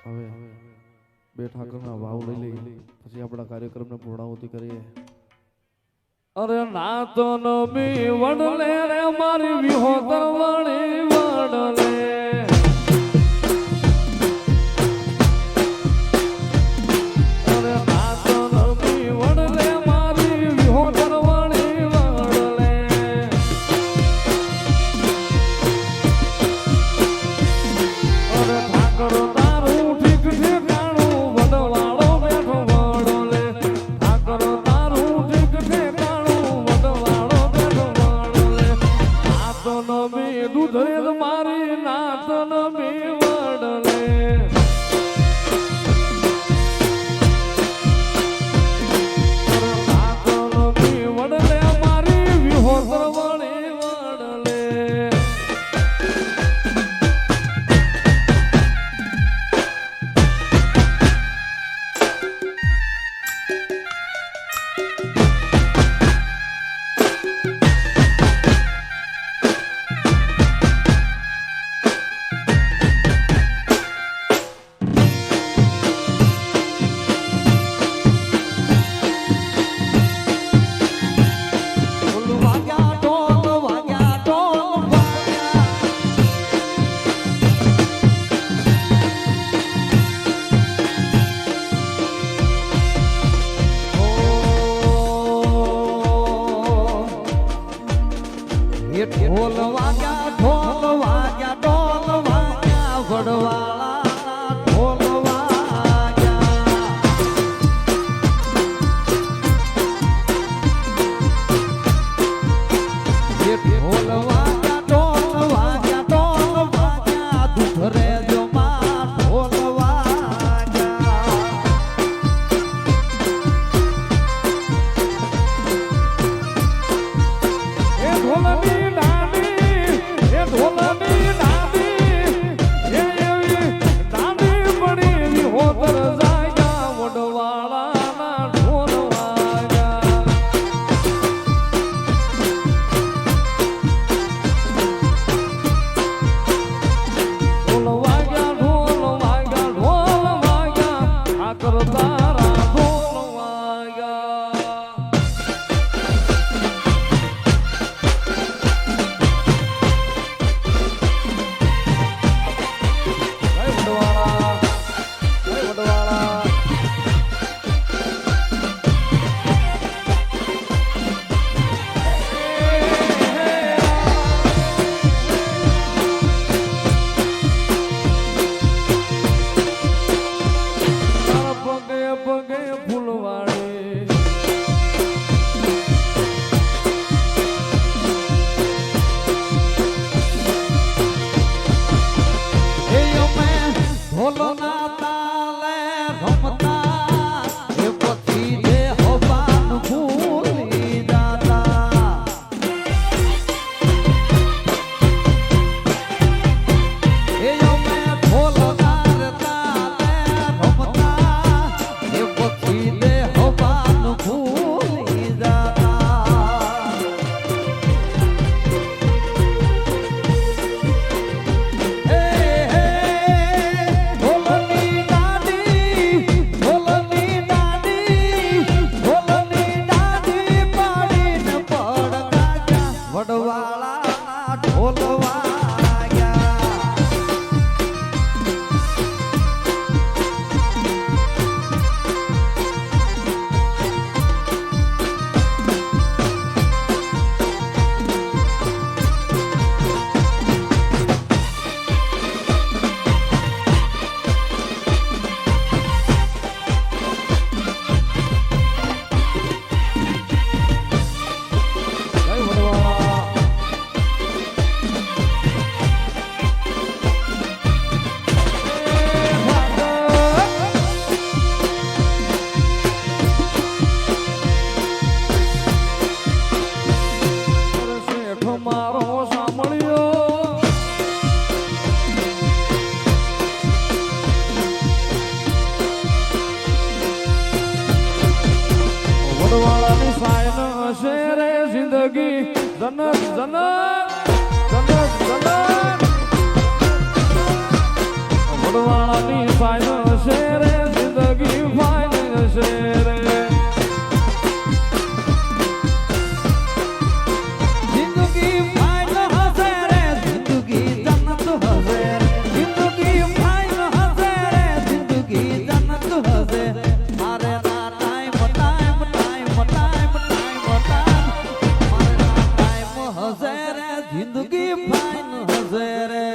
હવે બે ઠાકરના ભાવ લઈ લઈએ પછી આપણા કાર્યક્રમને પૂર્ણાહુતિ કરીએ. અરે નાતન બી વડલે રે મારી વિહોતર વળી વડલે અરે નાતન બી વડલે મારી વિહોતર વળી વડલે અરે ઠાકર તારું ઠીક ઠેકાણું વડવાળો બેઠો વડલે ઠાકર તારું ઠીક ઠેકાણું વડવાળો બેઠો વડલે નાતન બી દૂધરેજ મારી નાતન બી વડલે નાતન બી વડલે મારી વિહોતર વળી વડલે ઢોલ વાગ્યા વડવાળા ઢોલ વાગ્યા ઢોલ વાગ્યા દુધરેજ માં ઢોલ વાગ્યા એ ઢોલની ડાળી સાયન છે રે જિંદગી જનત જનત જનત જનત વડવાળાની સાયન છે રે જિંદગી ફાઇન છે રે જિંદગી ફાઇન હશે રે જિંદગી જન્નત હશે જિંદગી ફાઇન હશે રે જિંદગી જન્નત હશે મારે ના time time time time time time મારે ના ટાઈમ હશે રે જિંદગી ફાઇન હશે રે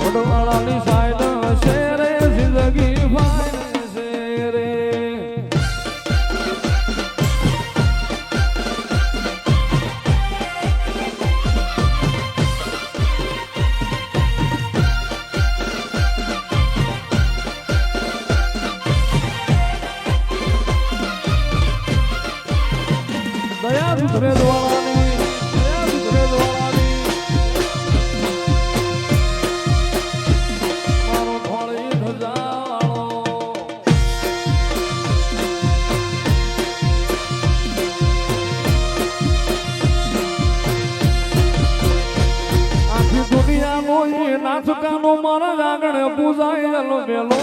વડવાળાની સાયન છે રે જિંદગી ફાઇન છે રે દયા સુધરે દ્વાળાની દયા સુધરે દ્વાળાની મારો થોડી ધજાળો આખી દુનિયાનો એ નાચકાનો મારા આગળ પૂજાય જલો મેલો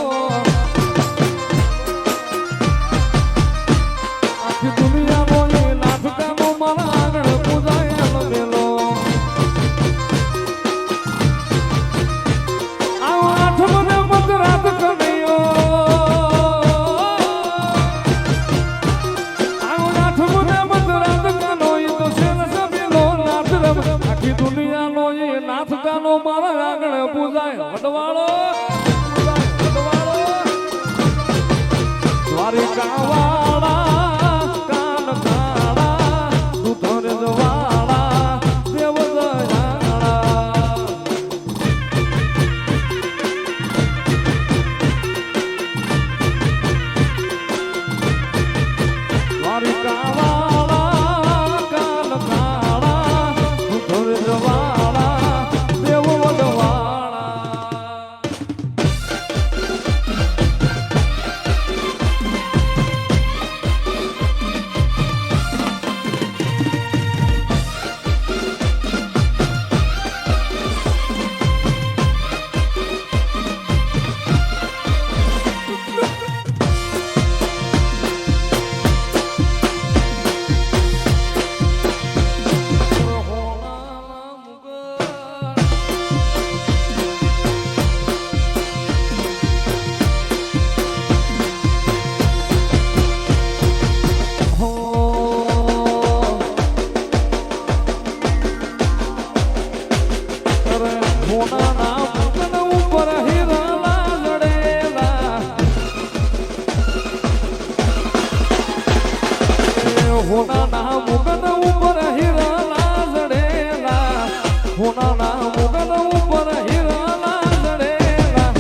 આખી દુનિયાનો એ નાચકાનો મારા આગળ પૂજાય જલો મેલો આવો આઠ મને મધરાત કનૈયો આવો આઠ મને મધરાત કનો એ તો શેર સબેલો નાચ રમ આખી દુનિયાનો એ નાચકાનો મારા આગળ પૂજાય વડવાળો વડવાળો દ્વારિકાવાળા કાન કાળા દુધર દ્વાળા દેવ દયાળા દ્વારિકાવાળા કાન કાળા દુધર દ્વાળા દેવ વડવાળા હોનાના મુગન ઉપર હીરાલા જડેલા હોનાના મુગન ઉપર હીરાલા જડેલા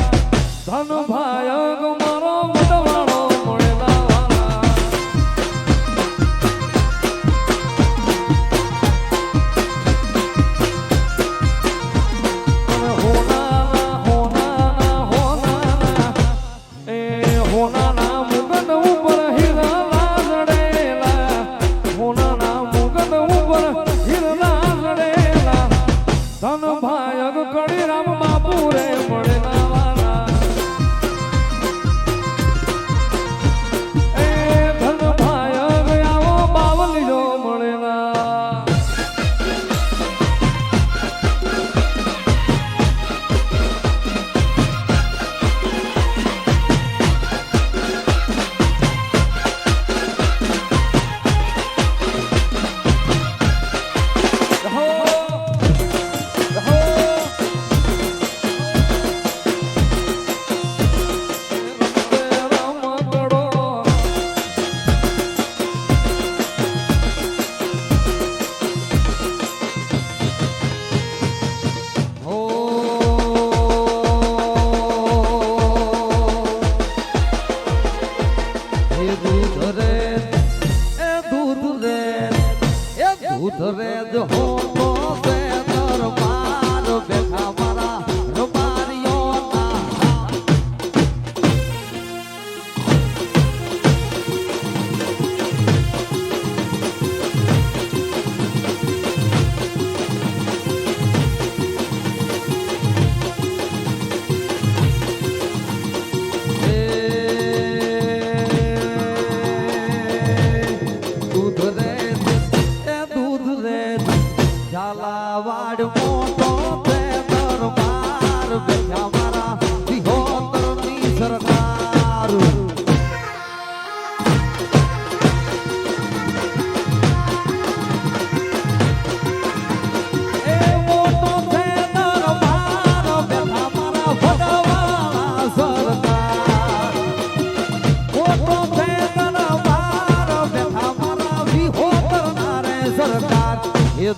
ધન ભાયગ મારો વડવાળો મળેલા વાલા હોનાના હોનાના હોનાના એ હોનાના મુગન ઉપર હીરાલા જડેલા હોનાના મુગન ઉપર હીરાલા જડેલા ધન ભાયગ કડી રામ બાપુ રે મળેલા વાલા એ ધન ભાયગ આવો બાવલીઓ મળેલા હો હો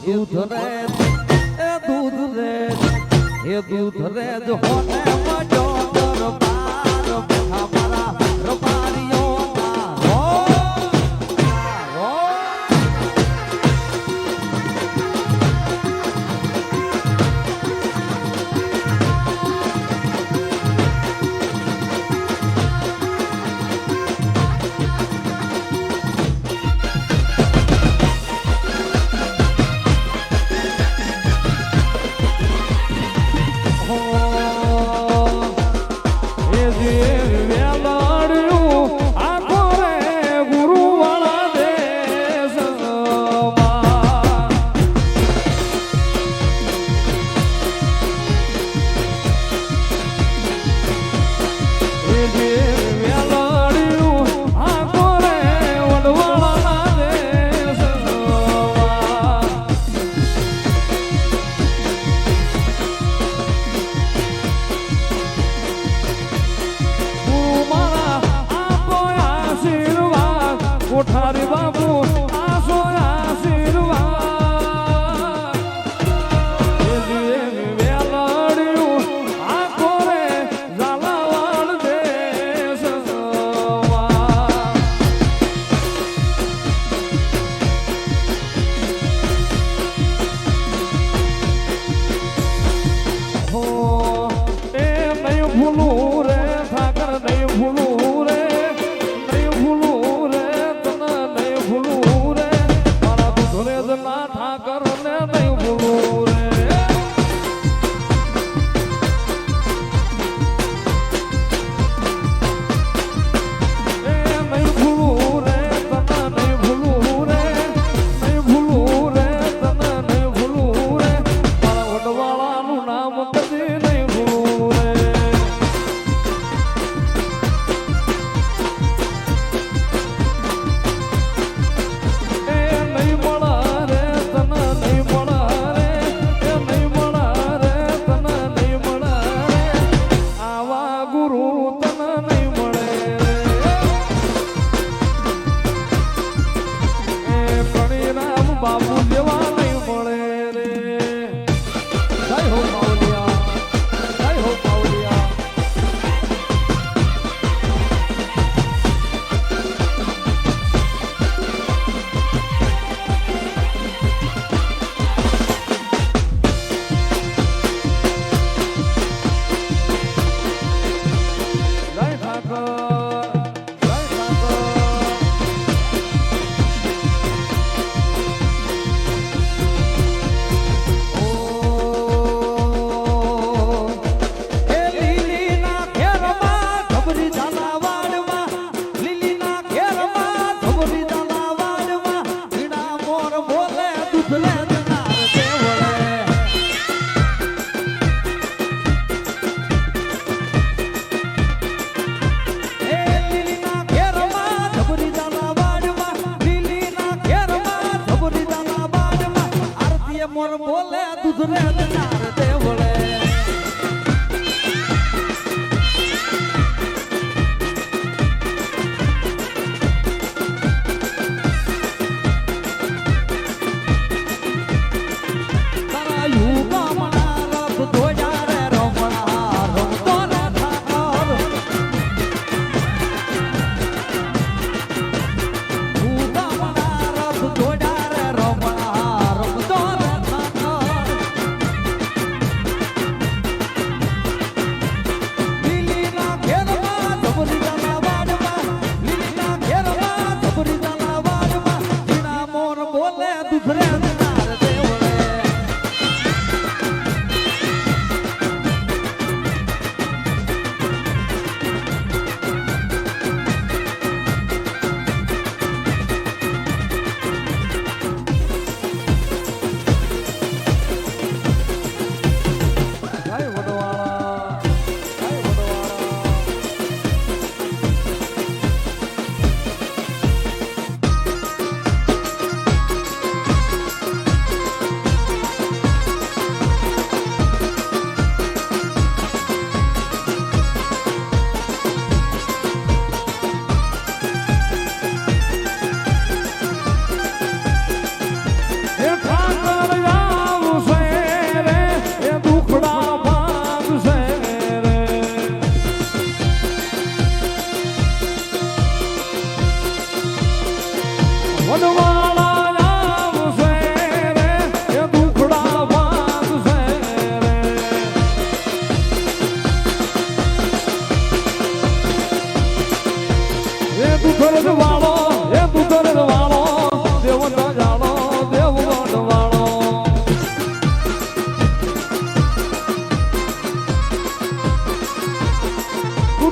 દૂધ રે એ દૂધ રે એ દૂધ રે જ હોને મજો દરબાર બેઠા મારા રબારીઓ ના રો રો હો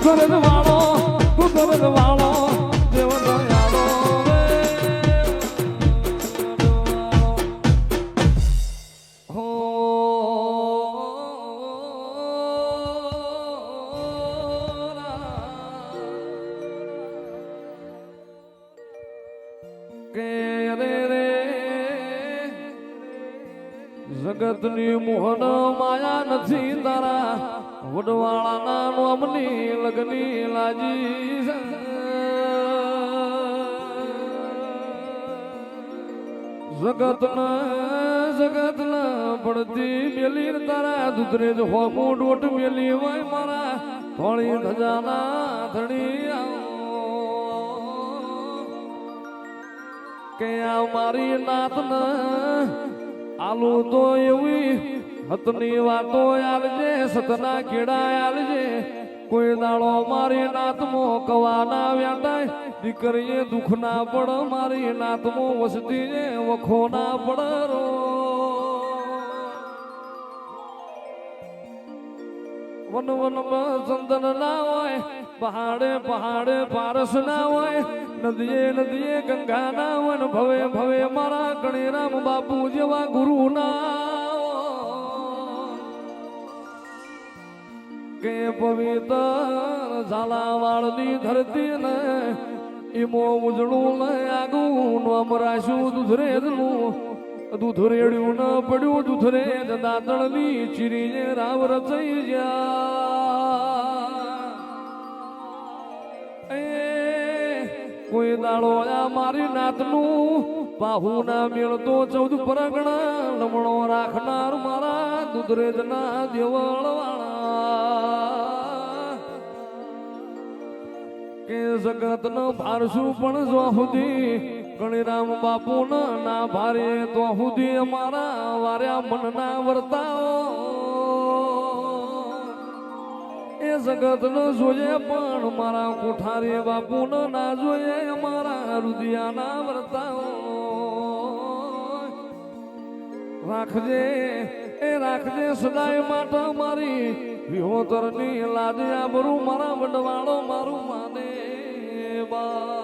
દુધરે વાળો દુધરે વાળો દેવ દયાળો રે હો કે રે રે જગતની મોહન માયા નથી તારા વડવાળાના નોમની લગની લાજી છે. જગતના પડતી મેલી તારા દુધરે જ હોમું ડોટ મેલી હોય મારા થોડી ધજાના ધણી કે આ મારી નાતના આલુ તો એવી હતની વાતો આલજે સતના કેડા આલજે કોઈ દાડો મારી નાતમો કવાના વ્યાટાય દીકરીએ દુઃખ ના પડ મારી નાતમો વસતી જે વખો ના પડ રો વન વનમાં ચંદન ના હોય પહાડે પહાડે પારસ ના હોય નદીએ નદીએ ગંગા ના હોય ને ભવે ભવે મારા ગણેરામ બાપુ જેવા ગુરુ ના કે પવિત્ર ઝાલાવાળની ધરતી ને ઈમો ઉજળું ને આગું અમરાશું દુધરેજનું દૂધરેડ્યું ન પડ્યું દૂધરે દાંતણની ચીરીને રાવ રચાઈ ગયા કોઈ દાડો આ મારી નાતનું પાહુ ના મેળતો 14 પરગણા લમણો રાખનાર મારા દુધરેજના દેવળવાળા કે જગતનો ભારશું પણ જો સુધી ગણેરામ બાપુ ના ભારે તો સુધી અમારા વાર્યા મનના વર્તાઓ એ જગત ન જોઈએ પણ મારા કોઠારી બાપુ ના જોઈએ અમારા રુદિયાના વર્તાઓ રાખજે એ રાખજે સદાય માટે મારી વિહોતરની લાજ આબરૂ મારા વડવાળો મારું માને બા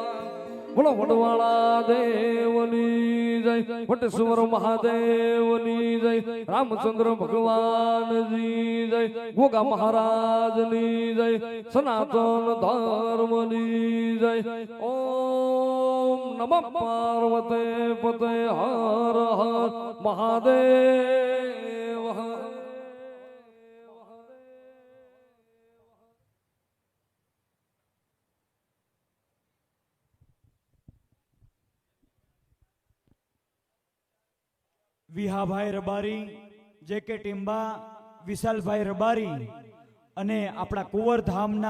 બોલો વડવાળા દેવની જય વટેશ્વર મહાદેવની જય રામચંદ્ર ભગવાનજી જય ગોગા મહારાજની જય સનાતન ધર્મની જય ઓમ નમઃ પાર્વતે પતે હર હર મહાદેવ વિહાભાઈ રબારી, જે કે ટીમ્બા, વિશાલભાઈ રબારી અને આપણા કુંવરધામના